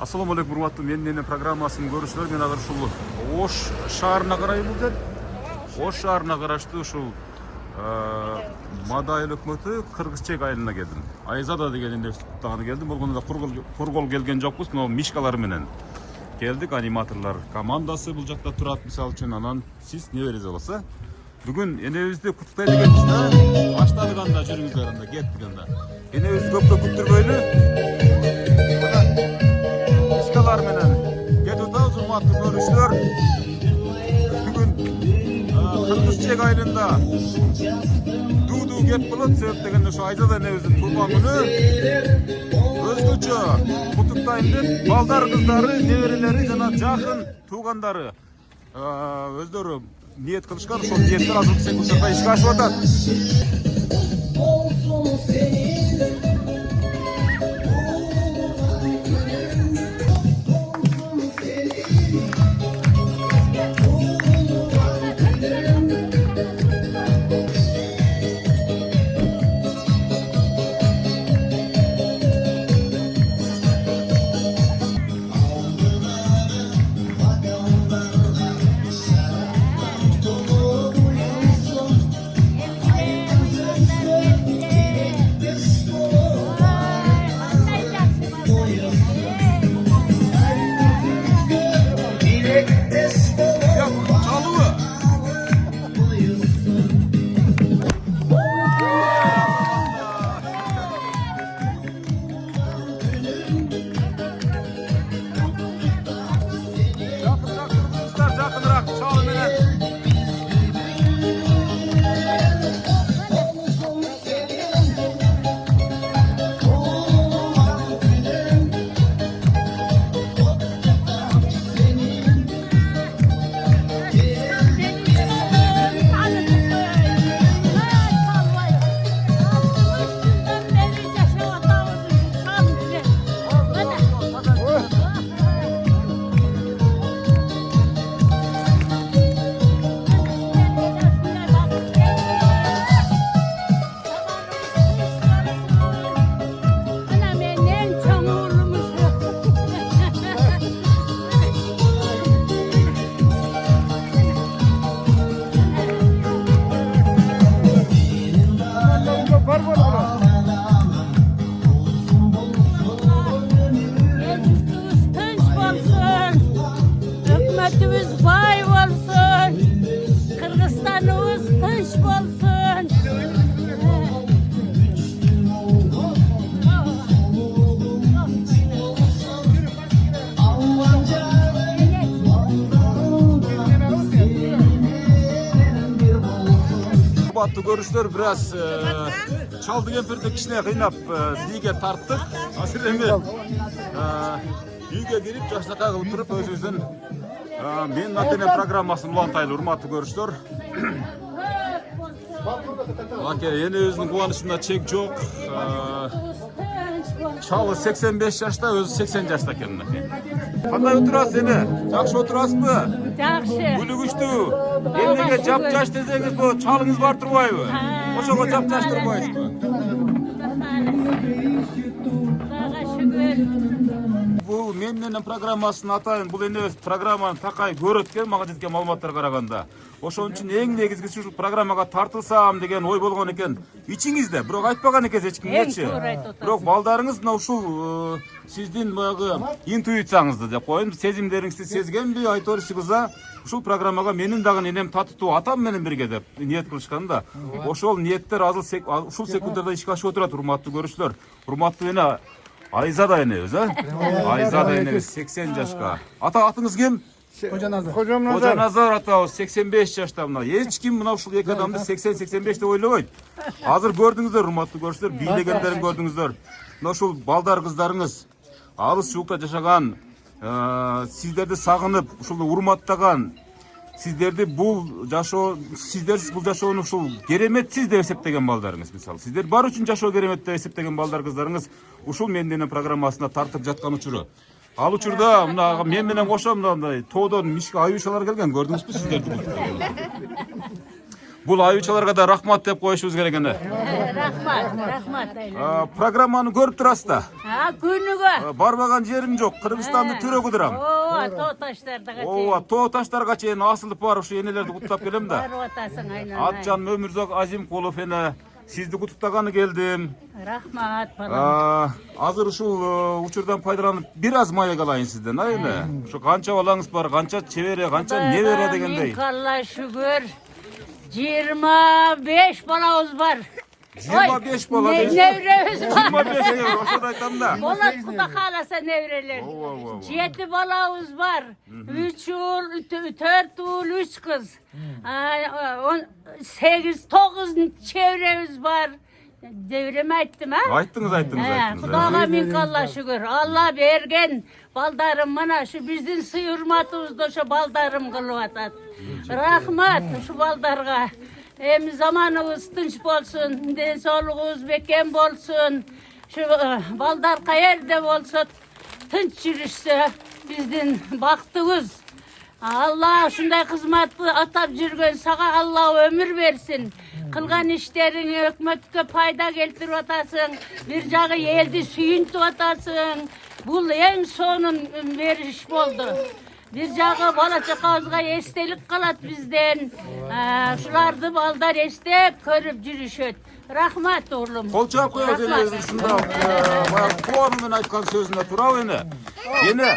Assalamu alaikum, урматтуу менин программасынын көрүүчүлөрү. Мен азыр ушул Ош шаарына карай булдум. Ош шаарына караштуу ушул Мадай өкмөтү Кыргызчек айылына келдим. Айзада деген институттагы келдим. Болгондо кургол келген жокпуз, но мишкалар менен келдик. Аниматорлор командасы бул жакта турат, мисалы үчүн. Анан сиз не бериңиз болсо бүгүн энебизди куттуктайт экенбиз да. Баштадык анда, жүрүңүздөр анда, кеттик анда. Энебизди көптө күттүрбөйлү. Мишкалар менен кетип атабыз, урматтуу көрүүчүлөр. Бүгүн Кыргызчек айылында дуу кеп болот, себеп дегенде ошо Айзада энебиздин туулган күнү. Өзгөчө куттуктайм деп балдар кыздары, неберелери жана жакын туугандары өздөрү ниет кылышкан. Ошол ниеттер азыркы секундда ишке ашып атат. Урматтуу көрүүчүлөр, бир аз чалды кемпирди кичине кыйнап бийге тарттык. Азыр эми үйгө кирип жашнакай кылып туруп өзүбүздүн менин ата-эне программасын улантайлы, урматтуу көрүүчүлөр. Аке, энебиздин кубанычында чек жок. Чалы 85 жашта, өзү 80 жашта экен. Кандай отурасыз эне? Жакшы отурасызбы? Жакшы. Күлүгүчтүү. Эмнеге жап-жаш десеңиз, бу чалыңыз бар турбайбы? Ошого жап-жаш турбайсызбы? Бул менин программасын атайын, бул эне программаны такай көрөт экен, мага жеткен маалыматтарга караганда. Ошон үчүн эң негизгиси ушул программага тартылсам деген ой болгон экен ичиңизде. Бирок айтпаган экенсиз эч кимгечи. Бирок балдарыңыз мына ушул сиздин баягы интуицияңызды деп коеюн, сезимдериңизди сезгенби, айторсуза ушул программага менин дагы энем татыктуу, атам менен бирге деп ниет кылышкан да. Ошол ниеттер ушул секундда ишке ашып отурат, урматтуу көрүүчүлөр. Урматтуу эне Айзада энебиз, Айзада энебиз 80 жашка. Атыңыз ким? Кожоназар атабыз 85 жашта. Мына эч ким мына ушул эки адамды 80-85 деп ойлобойт. Азыр көрдүңүздөр, урматтуу көрүүчүлөр, бийлегендерин көрдүңүздөр. Мына ушул балдар кыздарыңыз алыс жуукта жашаган, сиздерди сагынып, ушул урматтаган, сиздерди бул жашоо, сиздерсиз бул жашоону ушул кереметсиз деп эсептеген балдарыңыз, мисалы сиздер бар үчүн жашоо керемет деп эсептеген балдар кыздарыңыз ушул менин программасына тартып жаткан учуру. Ал учурда мына мен менен кошо мындай тоодон мишке аюушалар келген, көрдүңүзбү сиздерди? Бул аюучаларга да рахмат деп коюшубуз керек эне. Рахмат айлан. Программаны көрүп турасыз да. Күнүгө. Барбаган жерим жок. Кыргызстанды төрөгү турам. Тоо таштардага Ооба, тоо таштарга чейин асылып барып ушу энелерди куттап келем да. барып атасың айлан. Атжан Өмүрзак Азимкулов эне сизди куттуктаганы келдим. Рахмат балам. Азыр ушул учурдан пайдаланып бир аз маек алайын сизден, эне. Ушу канча балаңыз бар, канча чебере, канча небере дегендей. Алла шүгүр. 25 балабыз бар. 25 бала. Невребиз бар. 25 ошоду айтам да. Болот Куда кааласа неврелер. Ооба. 7 балабыз бар. 3 уул, 4 уул, 3 кыз. 8-9 çevremiz var. Devremi ayttım ha? Ayttınız. Kudağa min Alла şükür. Allah bergen baldarım mana şu bizden sıy hurmatımızda şu baldarım kılıp atat. Rahmat şu baldarga. Hem zamanımız tınç bolsun, densolugumuz bekem bolsun. Şu baldar kayerde bolsa tınç yürüşse bizden baktığız. Allah şunday hizmetli atap жүрген sağa Allah ömür versin. Kılgan işlerini hükümetke payda keltirip atasın. Bir jağı eldi suyuntip atasın. Bul en sonun veriş boldu. Bir jağı bala çakağızga estelik kalat bizden. Şulardı baldar estep körüp жүрүшөт. Rahmat oğlum. Kol çağ koyuyoruz elinizin şunda. Kuanının aytkan sözünde turab ene. Yine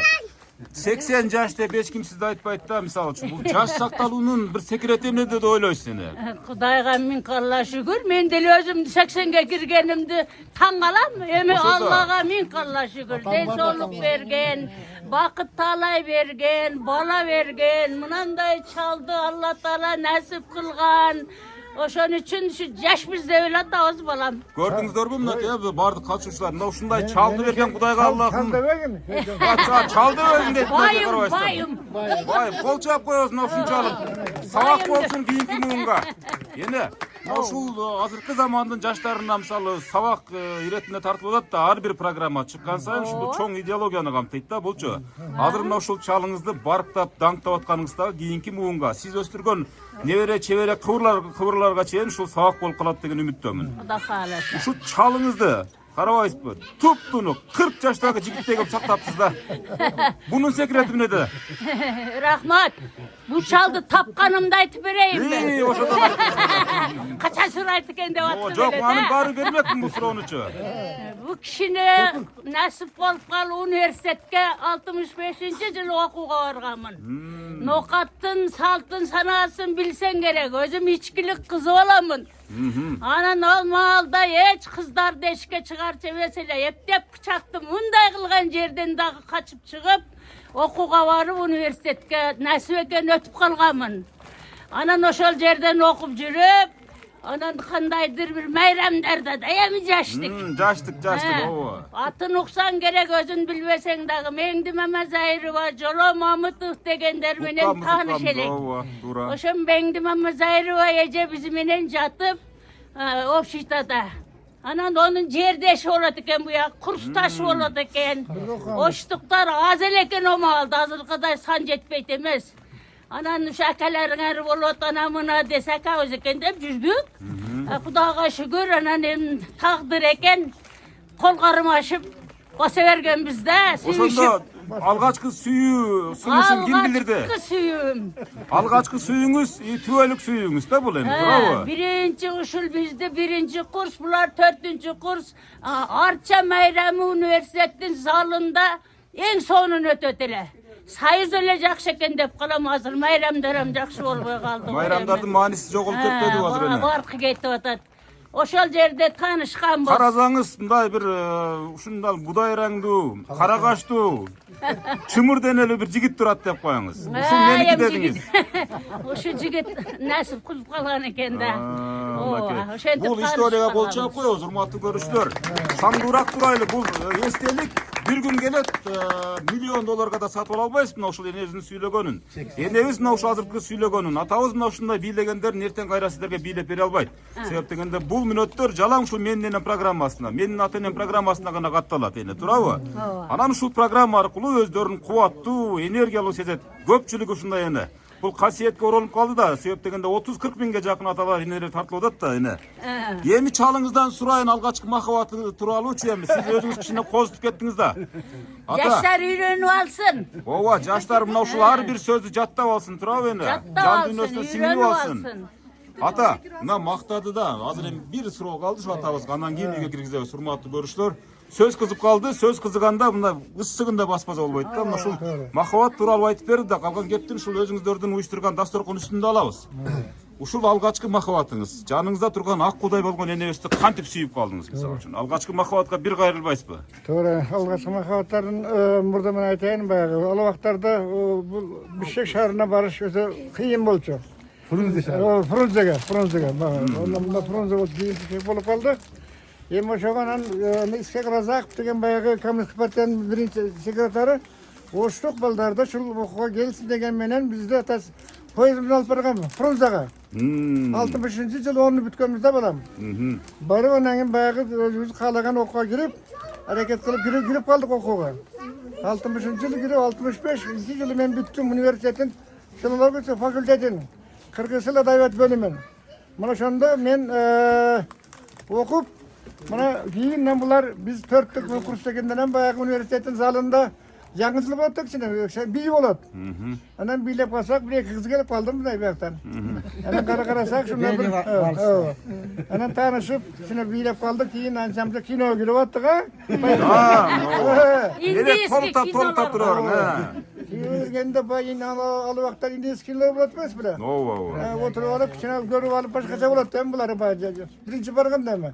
80 жаш деп эч ким сизди айтпайт да, мисалы үчүн. Бул жаш сакталуунун бир секрети эмне деп ойлойсуз эне? Кудайга миң Алла шүгүр. Мен деле өзүм 80ге киргенимди таң калам. Эми Аллага миң Алла шүгүр. Денсаулык берген, бакыт талай берген, бала берген. Мынандай чалды Алла Таала насип кылган. Ошон үчүн şu жаш бизде ойлот абыз балам. Көрдүңүздөрбү мына бардык катышуучулар мына ушундай чалды берген Кудайга Аллахым. Чалды берген дейт. Байым, кол чаап коебуз мына ушунчалык. Сабак болсун кийинки муунга. Эне ушул азыркы замандын жаштарына мисалы сабак иретине тартып атат да, ар бир программа чыккан сайын ушул чоң идеологияны камтыйт да булчу. Азыр мына ушул чалыңызды барктап, даңктап атканыңызда кийинки муунга сиз өстүргөн небере чебере кыбырларга чейин ушул сабак болуп калат деген үмүттөмүн. Кудай кааласа. Ушул чалыңызды карабайсызбы? Туп-тунук 40 жаштагы жигиттей кылып сактапсыз да. Бунун секрети эмнеде? Рахмат. Bu çaldı tapkanımda aytıp vereyim ben. Ошодон. Kaça surayt eкен деп attı Жок, böyle анын de. баарын бермекмин бул суроонучу. Bu kişine nasip bolup kalıp üniversitete 65-yıl okuga bargamın. Nokattın, saltın, sanasın bilsen gerek. Özüm içkilik kızı olamın. Anan olmalıda hiç kızlar deşke çıkarça mesela hep bıçaktım. Bunday kılgan yerden dağı kaçıp çıkıp okuga barıp üniversitete nasip eken ötüp kalgamın. Anan oşol yerden okup жүрüp, anan kandaydır bir meyramlarda dayamayacaştık. Жаштык, ооба. Atın uksan gerek özün bilbesen dağı Mengdi Mamazayrova, Jolo Mamutov degenler menen tanış elek. Ооба, туура. Oşun Mengdi Mamazayrova ece bizimenen jatıp Opşitada. Anan onun cerdeşi olat eken bu ya, kurstaşı olat eken. Oştuklar az eleken o maldı, azıl kadar sanc etmeyt emez. Anan şakaların eri olat anamına desek ağız eken deyip жүрдük. Kudağa şükür anan takdir eken kolgarım aşıp basa vergen bizde. Ошондо алгачкы сүйүүсүн ким билдирди? Algaçkı suyum. Алгачкы сүйүүңүз түбөлүк сүйүүңүз да бул эми, туурабы? Birinci usul bizde birinci kurs, bular 4-cü kurs. Arça Meyremi Üniversitetin zalında en sonunu ötötüler. Sayız öyle jakşı eken dep kalam hazır Meyremlerim jakşı bolbay kaldı. Майрамдардын мааниси жоголуп кетпеди азыр эне. Barkı ketip atat. Oşol yerde tanışkan boz. Карасаңыз мындай бир ушундай будай раңдуу, кара каштуу, чымыр денелүү бир жигит турат деп коюңуз. Ушул меники дедиңиз. Ошо жигит насип кылып калган экен да. Бул историяга кол чаап коебуз, урматтуу көрүүчүлөр. Сандуураак турайлы, бул эстелик бир күн келет, $1,000,000 да сатып ала албайсыз мына ушул энебиздин сүйлөгөнүн. Энебиз мына ушул азыркы сүйлөгөнүн, атабыз мына ушундай бийлегендерин эртең кайра сиздерге бийлеп бере албайт. Себеп дегенде бул мүнөттөр жалаң ушул менин энем программасына, менин ата энем программасына гана катталат эне, туурабы? Анан ушул программа аркылуу өздөрүн кубаттуу, энергиялуу сезет. Көпчүлүк ушундай эне. Бұл қасиетке оралып қалды да, себеп дегенде 30-40 мыңға жақын аталар енелер тартылып отады да, ene. Еми чалыңыздан сұрайын алғашқы махаббаты туралы үчі еми. Сіз өзіңіз кішкене қозытып кеттіңіз да. Жаштар үйреніп алсын. Ова, жаштар мынау ушул ар бир сөздү жаттап алсын, туурабы ene? Жан дүйнөсүнө сиңирип алсын. Ата, мына мактады да. Азыр эми бир суроо калды ушу атабызга. Андан кийин үйгө киргизебиз, урматтуу көрүүчүлөр. Сөз кызып калды, сөз кызыганда мына ысыгында баспаса болбойт да. Мына ушул махаббат тууралуу айтып берди да, калган кептин ушул өзүңүздөрдүн уюштурган дасторкон үстүндө алабыз. Ушул алгачкы махаббатыңыз, жаныңызда турган ак кудай болгон энебизди кантип сүйүп калдыңыз мисалы үчүн? Алгачкы махаббатка бир кайрылбайсызбы? Туура, алгачкы махаббаттардын мурда мен айтайын, баягы ал убактарда бул Бишкек шаарына барыш өтө кыйын болчу. Фрунзеге. Онда Фрунзе болуп калды. Эми ошогонан Исхак Разаков деген баягы Коммунистик партиянын биринчи секретары оштук балдарды ушул окууга келсин деген менен бизде поезд менен алып барган Фрунзага. 65-жылы оны бүткөнбүздө балам. Барып анан кийин баягы өзүбүз каалаган окууга кирип, аракет кылып кирип калдык окууга. 60-жылы кирип 65-жылы мен бүттүм университеттин филология факультетин. Кыргыз тил адабият бөлүмүн. Мына ошондо мен окуп, мына кийин булар биз 4 курс дегенден баягы университеттин залында жаңы жыл болот кичине бий болот. Анан бийлеп калсак, бир эки кыз келип калды мындай бияктан. Анан карасак ушундай бир анан таанышып, кичине бийлеп калдык, кийин анчамча киного кирип аттык Индийский толуктап турарың, Киргенде байын ал убактар индийский кинолор болот эмес беле? Ооба. Отуруп алып, кичине көрүп алып башкача болот эми булар биринчи барганда эми.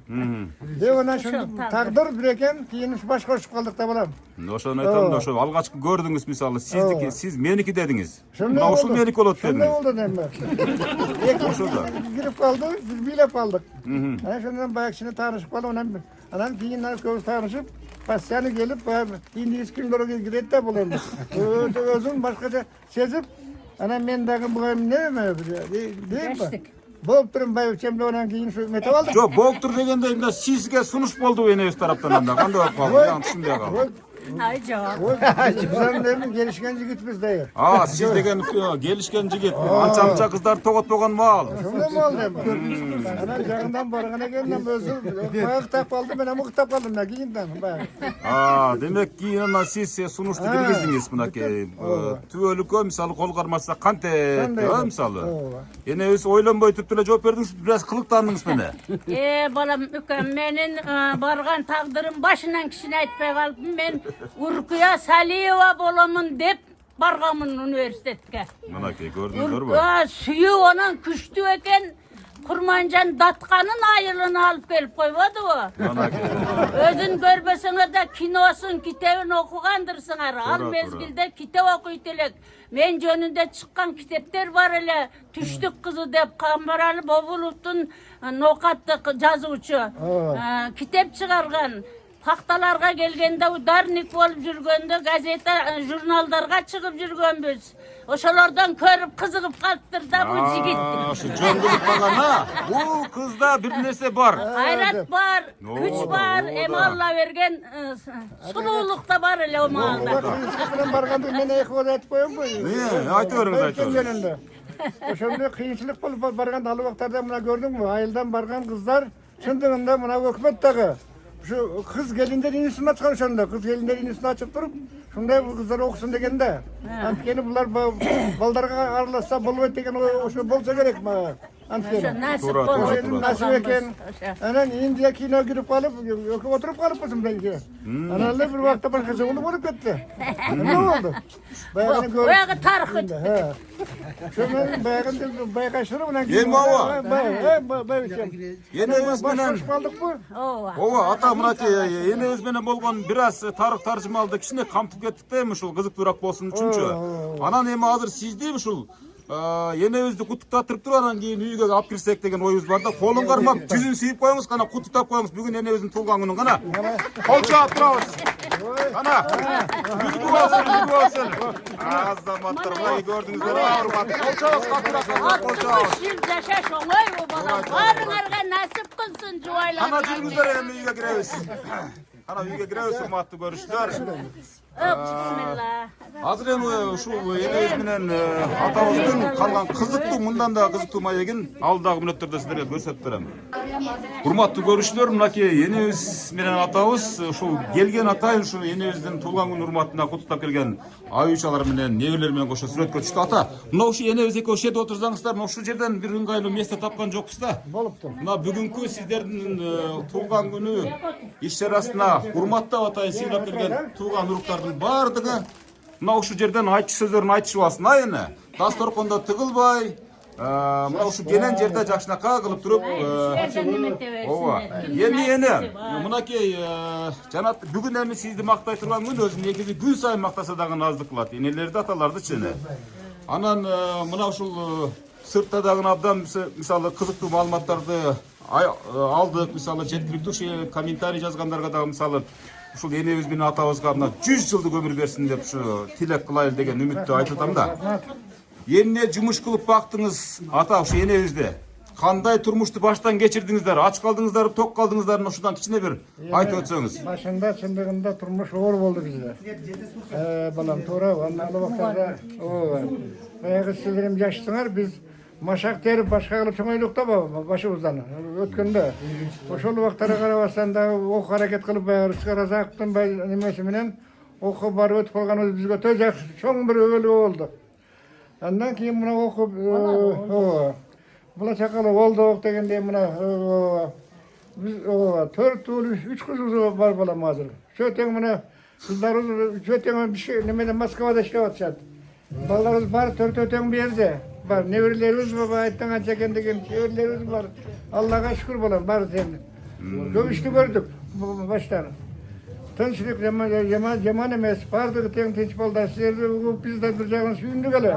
Деп анан ушунтип тагдыр бир экен, кийин башкарышып калдык да балам. Ошону айтам да, ошо алгачкы көрдүңүз мисалы, сиз меники дедиңиз. Мына ушул меники болот дедиңиз. Ошондой болду эми. Ошондо кирип калды, биз бийлеп калдык. Анан ошондон баягы кичине таанышып калып, анан кийин көбүз таанышып, постоянно келип, индийский кинолорго кирет да бул эми. Өзүн башкача сезип, анан мен дагы буга неме дейм ба? Болуп турум бай чемлеп анан кийин ушу метип алдык. Жок, болуп тур дегенде мында сизге сунуш болду энебиз тараптан анда. Кандай болуп калды? Жан түшүнбөй калдым. Ай жок. Bizden gelişken jigitimiz dayı. Siz degen gelişken jigit. Ança kızlar togotpogon mal. Şunda mı oldu mu? Ana jagından bargana geldim özü. Bayağı kitap aldım ben ama kitap aldım ne kiyindim bayağı. Demek ki ana siz sunuştu kirgizdiniz bunaki. Tüölükö misалы kol karmasa kante misалы. Ene öz oylanbay tuttular жооп бердиңиz, biraz kılıktandınız mene. Balam ükem menin bargan taqdırım başından kişine aytpay kalıpım. Men Urkuya Saliyeva bolamın dep bargamın üniversitetke. Manaki gördünüz mü? Suyu onun küçtü eken Kurmancan datkanın ayılını alıp gelip koymadı o. Özün görmesine de kinosun, kitabını okugandırsınlar. Al mezgilde kitap okuytelek. Men jönünde çıkan kitaplar var ele. Tüştük kızı dep Kambaralı Bobulut'un nokatlı жазуучу. Kitap çıkargan. Paktalarga gelgende, udarnik bolup жүрgöndө, gazeta, jurnaldarga çıkıp жүрgönbüz. Oşolardan körüp kızıgıp kalıptır da bu jigit. Şu jöngülüp bagan ha. Bu kızda bir nerse var. Hayrat var, güç var, Allah vergen sululuk da var ele o mağda. Sıkıntı barganda men ekor aytıp koyum bu. Ne? Aytıveriniz, aytıveriniz. Oşonda kıyınçılık bolup barganda alı vaktarda mına gördün mü? Ayıldan bargan kızlar çındığında mına hökümet dağı. Şu kız gelinden inisini açkan şunda. Kız gelinden inisini açıp durup şunda bu kızlar okusun degende. Antkeni bunlar baldarga aralasa bolboyt degen oşo bolsa gerek mi? Antkeni. Nasip eken. Anan Indiya kino girip kalıp, oturup kalıp mısın belki? Analar bir vakta başkası olup gitti. Ne oldu? Oyağı tarıkı. Şunun bayağı şunu Yeme ova. Yine özmenen. Ova ata mınaki yine özmenen bolgon biraz tarık tarjımaldı kişine kamtıp kettik de mi şul kızıktууrak bolsun üçünчү. Anan эми азыр сиздейби ушул энебизди куттуктатып туруп анан кийин үйгө алып кирсек деген оюбуз бар да. Колун кармап жүзүн сүйүп коюңуз, кана куттуктап коюңуз. Бүгүн энебиздин туулган күнү кана. Кол чаап турабыз. Ana, yüzgü olsun. Azzamatlarına gördüğünüzde hormat. Kolçağız kapırak, kolçağız. 60 yıl yaşaş oğay o balam. Barınarga nasip kılsın cuvaylar. Ana cürgüzler hem uyga gireviz. Ana uyga gireviz hormatlı görüşler. Bismillah. Азыр эми ушул энебиз менен атабыздын калган кызыктуу мындан да кызыктуу маегин алдагы мүнөттөрдө сиздерге көрсөтүп берем. Урматтуу көрүүчүлөр, мынакей энебиз менен атабыз ушул келген атайын ушул энебиздин туулган күн урматына куттуктап келген айучалар менен неберелер менен кошо сүрөткө түштү. Ата, мына ушул энебиз экөө ушул жерде отурсаңыздар, мына ушул жерден бир ыңгайлуу место тапкан жокпуз да. Болупту. Мына бүгүнкү сиздердин туулган күнү иш чарасына урматтап атайын сыйлап келген туулган уруктардын баардыгы мына ушул жерден айтчу сөздөрүн айтышып алсын. Эне дасторкондо тыгылбай, мына ушул келен жерде жакшынакай кылып туруп, ооба. Эми эне мынакей жанат бүгүн эми сизди мактай турган күн, өзү негизи күн сайын мактаса дагы аздык кылат. Энелерди, аталардычы эне. Анан мына ушул сыртта дагы абдан мисалы кызыктуу маалыматтарды алдык. Мисалы жеткиликтүү комментарий жазгандарга дагы мисалы ушул энебиз менен атабызга мына 100 жылдык өмүр берсин деп ушу тилек кылайлы деген үмүттү айтып атам да. Эмне жумуш кылып бактыңыз ата ушу энебизде? Кандай турмушту баштан кечирдиңиздер? Ач калдыңыздарбы, ток калдыңыздарбы? Ушудан кичине бир айтып өтсөңүз. Башында чындыгында турмуш оор болду бизде. Балам туура, анда убактарда баягы силер жаштыңар, биз машак терип башка кылып чоңойлук да башыбыздан өткөндө. Ошол убактарга карабастан да ок аракет кылып баягы Разаковдун немеси менен окуп барып өтүп калганыбыз бизге өтө жакшы, чоң бир өбөлүү болду. Андан кийин мына окуп була чакалы болдук дегенде мына биз 4 уул 3 кызыбыз бар балам азыр. Чөтең мына кыздарыбыз чөтең немеден Москвада иштеп атышат. Балдарыбыз бар 4 тең бу жерде. Бар неберелерибиз бар, айттан канча экен деген неберелерибиз бар. Аллага шүкүр балам, бар сен. Көп ишти көрдүк баштан. Тынчтык жаман эмес, бардыгы тең тынч балдар. Силерди биз да бир жагынан сүйүндүк эле.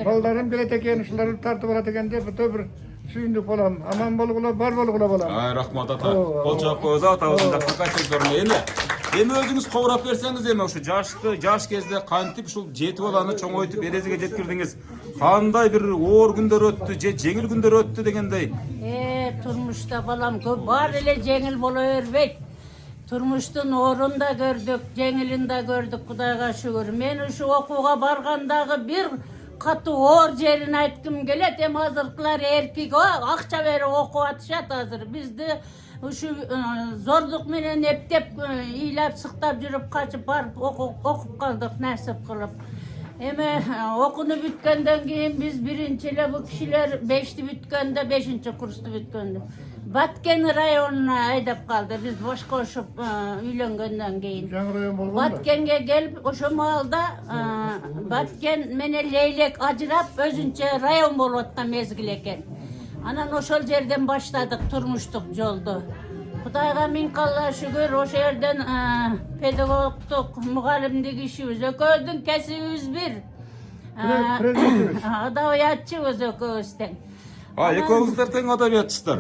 Балдарым келет экен, ушуларды тартып алат экен деп өтө бир сүйүндүк балам. Аман болгула, бар болгула балам. Рахмат ата. Кол жаап коебуз атабыздын жакшыркай сөздөрүнө. Эми өзүңүз кобурап берсеңиз, эми ушу жаш кезде кантип ушул 7 баланы чоңойтуп эрезеге жеткирдиңиз? Кандай бир оор күндөр өттү, же жеңил күндөр өттү дегендей? Турмушта балам көп бар эле жеңил боло бербейт. Турмуштун оорун да көрдүк, жеңилин да көрдүк, Кудайга шүгүр. Мен ушу окууга баргандагы бир катуу оор жерин айткым келет. Эми азыркылар эркек акча берип окуп атышат азыр. Бизди ушу зордук менен эптеп, ыйлап, сыктап жүрүп качып барып окуп калдык насип кылып. Эми окууну бүткөндөн кийин биз биринчи эле бу кишилер 5ти бүткөндө, 5-чи курсту бүткөндө Баткен районуна айдап калды. Биз бошкошуп үйлөнгөндөн кийин. Баткенге келип, ошо маалда Баткен менен Лейлек ажырап, өзүнчө район болуп аткан мезгил экен. Анан ошол жерден баштадык турмуштук жолду. Кудайга миң калла шүгүр, ошол жерден педагогтук, мугалимдик ишибиз, экөөбүздүн кесибибиз бир. Адабиятчыбыз экөөбүз тең. Экөөңүздөр тең адабиятчысыздар.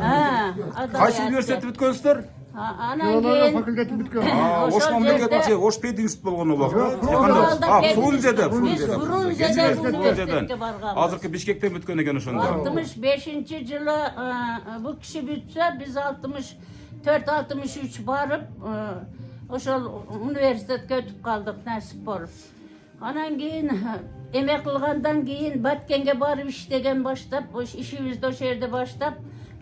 Кайсы университетти бүткөнсүздөр? Анан кийин факультет бүткөн. Ош мамлекеттик Ош пединститут болгон убак. Фрунзеде университетке барган. Азыркы Бишкектен бүткөн экен ошондо. 65-жылы бу киши бүтсө, биз 64-63 барып, ошол университетке өтүп калдык насип болуп. Анан кийин эме кылгандан кийин Баткенге барып иштеген баштап, ишибизди ошол жерде баштап,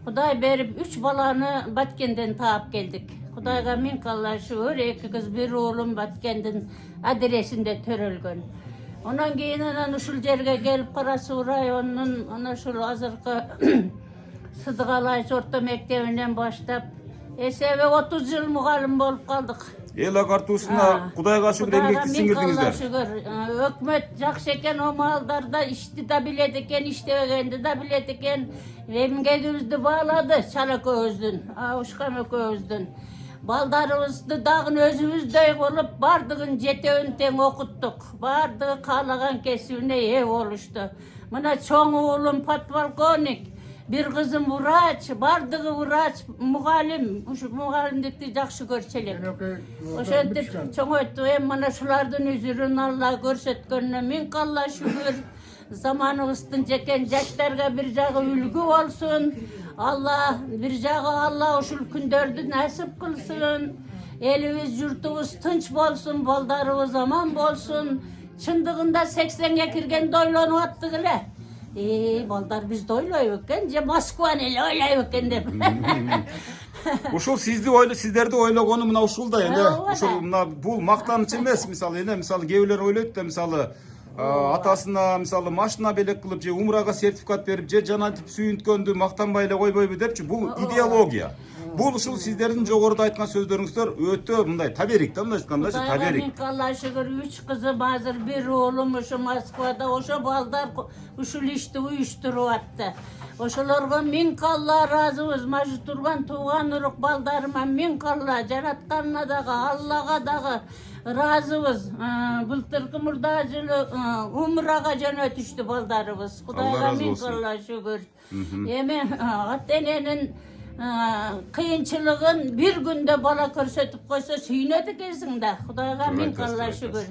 Кудай берип 3 баланы Баткенден таап келдик. Кудайга миң калла шүгүр, 2 кыз, 1 уулум Баткендин адресинде төрөлгөн. Онан кийин ушул жерге келип Кара Суу районунун ушул азыркы Сыдыгалайч орто мектебинен баштап, эсеби 30 жыл мугалим болуп калдык. Эл агартуусуна Кудайга шүгүр эмгекти сиңирдиңиздер. Өкмөт жакшы экен, о маалдарда ишти да билет экен, иштебегенди да билет экен. Эмгегибизди баалады, чала экөөбүздүн, Ушкам экөөбүздүн. Балдарыбызды дагы өзүбүздөй болуп, бардыгын жетеүн тең окуттук. Бардыгы каалаган кесибине ээ болушту. Мына чоң уулум подполковник, бир кызым врач, бардыгы врач, мугалим. Ушу мугалимдикти жакшы көрчү элек. Ошентип чоңойту. Эми мына ушулардын үзүрүн Алла көрсөткөнүнө миң калла шүгүр. Заманыбыздын жекен жаштарга бир жагы үлгү болсун. Алла бир жагы Алла ушул күндөрдү насип кылсын. Elimiz yurtubuz tinç bolsun, baldarыбыз aman bolsun. Çındığında 80'e kirgende oylanyp attık ele. Balдар biz de oylayıp eкен, же Москваны эле ойлайып экен деп. Ушул сиздерди ойлогону мына ушул да эне. Ушул мына бул мактаныч эмес, мисалы эне, мисалы кээ бирлер ойлойт да, мисалы атасына мисалы машина белек кылып же умрага сертификат берип же жанайтип сүйүнткөндү мактанбай эле койбойбу депчи. Бул идеология. Бул ушул сиздердин жогоруда айткан сөздөрүңүздөр өтө мындай таберик да, мындай айтканда таберик. Алла шүгүр 3 кызым азыр, бир оолум ушу Москвада, ошо балдар ушул ишти уюштуруп атты. Ошолорго миң калла ыраазыбыз. Мажы турган тууган урук балдарыма миң калла, жаратканына дагы, Аллага дагы ыраазыбыз. Былтыркы мурда жылы умрага жөнөтүштү балдарыбыз. Кудайга миң калла шүгүр. Эми ата-эненин кыйынчылыгын бир күндө бала көрсөтүп койсо сүйүнөт экенсиң да. Кудайга миң калла шүгүр.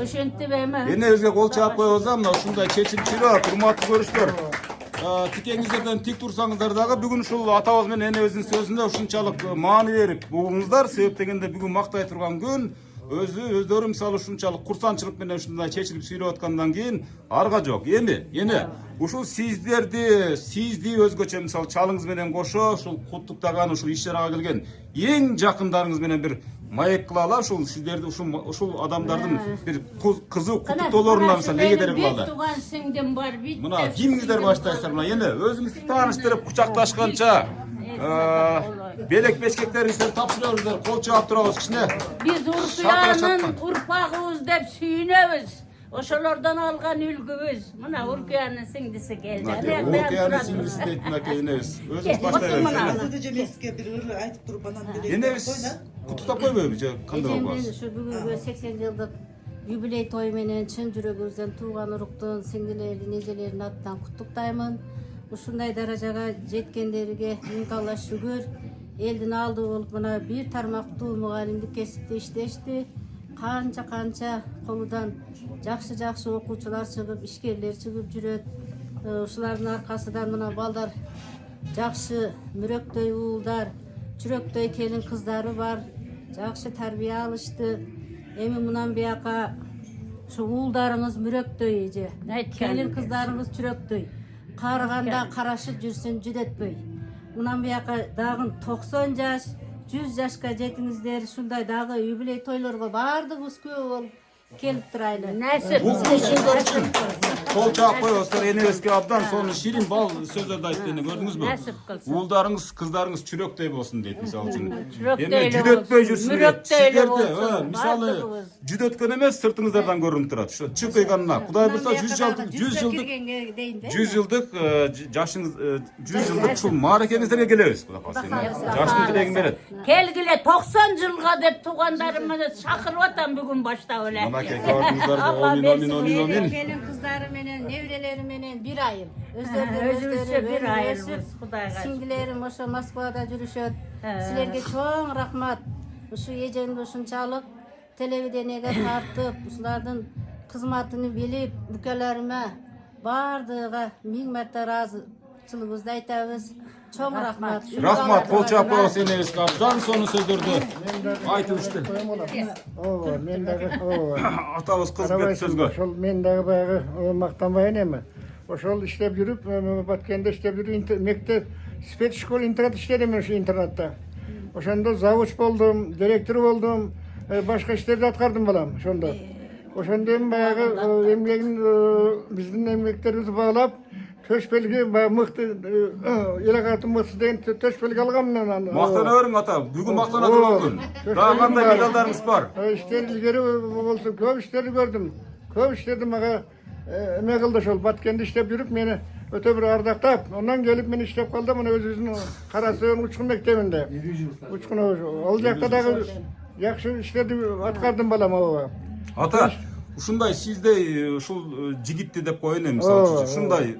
Ошентип эми Энебизге кол чаап коебуз да, мына ушундай чечилип жүрөт, урматтуу көрүштөр. Тикеңиздерден тик турсаңыздар дагы бүгүн ушул атабыз менен энебиздин сөзүнө ушунчалык маани берип угуңуздар. Себеп дегенде бүгүн мактай турган күн. Өздөрү мисалы ушунчалык курсанчылык менен ушундай чечилип сүйлөп аткандан кийин арга жок. Эне ушул сизди өзгөчө мисалы чалыңыз менен кошо ушул куттуктаган ушул иш чарага келген эң жакындарыңыз менен бир маек кылалы, ушул сиздерди ушул адамдардын бир кызуу куттуктоолорунда мисалы эгедери кылалы. Бир туган сиңдим бар, бит. Мына кимиңиздер баштайсыздар? Мына эне өзүңүздү тааныштырып кучакташканча белек бешкектериңиздерди тапшырабыздар, кол чаап турабыз кичине. Биз Уркуянын урпагыбыз деп сүйүнөбүз. Ошолордон алган үлгүбүз. Мына Уркуянын сиңдиси келди. Уркуянын сиңдиси дейт мынакей энебиз. Өзүңүз баштайбыз. Сизге бир ыры айтып туруп анан белек. Энебиз куттуктап койбойбу же кандай болобуз? Ушу бүгүнкү 80 жылдык юбилей той менен чын жүрөгүбүздөн тууган уруктун, сиңдилердин, эжелердин атынан куттуктаймын. Ушундай даражага жеткендерге миң калла шүгүр. Элдин алды болуп мына бир тармактуу мугалимдик кесипте иштешти. Канча колудан жакшы окуучулар чыгып, ишкерлер чыгып жүрөт. Ушулардын аркасынан мына балдар жакшы мүрөктөй уулдар, чүрөктөй келин кыздары бар. Жакшы тарбия алышты. Эми мындан бияка ушу уулдарыңыз мүрөктөй эже. Келин кыздарыңыз чүрөктөй. Карыганда карашып жүрсүн, жүдөтпөй. Мындан бияка дагы 90 жаш, 100 жашка жетиңиздер, ушундай дагы юбилей тойлорго баардыгыбыз күбө болуп келип турайлы. Насип. Бул сөздөр үчүн кол чаап коебуздар энебизге абдан сонун ширин бал сөздөрдү айтты, эне көрдүңүзбү? Насип кылсын. Уулдарыңыз, кыздарыңыз чүрөктөй болсун дейт мисалы үчүн. Чүрөктөй эле жүдөтпөй болсун, жүрсүн. мүрөктөй эле болсун, Сиздерди мисалы баардыгыбыз. жүдөткөн эмес, сыртыңыздардан көрүнүп турат. Ошо чыкканына Кудай буйрса 100 жылдык жашыңыз 100 жылдык ушул мааракеңиздерге келебиз. Кудай кааласа. Жаштын тилегин берет. Келгиле 90 жылга деп туугандарымды чакырып атам бүгүн баштап эле. Мынакей көрдүңүздар, Келин кыздары менен, неберелери менен бир айыл. Өзүбүзчө бир айылбыз, Кудайга. Сиңдилерим ошо Москвада жүрүшөт. Силерге чоң рахмат. Ушу эжемди ушунчалык телевидениеге тартып, ушулардын кызматын билип, бүкөлөрүмө баардыгы миң марта ыраазычылыгыбызды айтабыз. Чоң рахмат. Рахмат, кол чаап коебуз энебизге абдан сонун сөздөрдү айтып өттү. Мен дагы Атабыз кызып кетти сөзгө. ошол мен дагы баягы мактанбайын эми. Ошол иштеп жүрүп, Баткенде иштеп жүрүп, мектеп спецшкола интернат иштедим ошо интернатта. Ошондо завуч болдум, директор болдум, башка иштерди аткардым балам ошондо. Ошондо эми баягы эмгегин биздин эмгектерибизди баалап, төшпөлгө мыкты эле катын мыкты деген төшпөлгө алгам мен. Мактана бериң ата, бүгүн мактана турган күн. Дагы кандай медалдарыңыз бар? Иштер илгери болсо көп иштерди көрдүм. Көп иштерди мага эме кылды ошол Баткенде иштеп жүрүп мени өтө бир ардактап, андан келип мен иштеп калдым мына өзүбүздүн Карасуян учкун мектебинде. Учкун ал жакта дагы жакшы иштерди аткардым балам ооба. Ата, ушундай сиздей ушул жигитти деп коеюн эми мисалы ушундай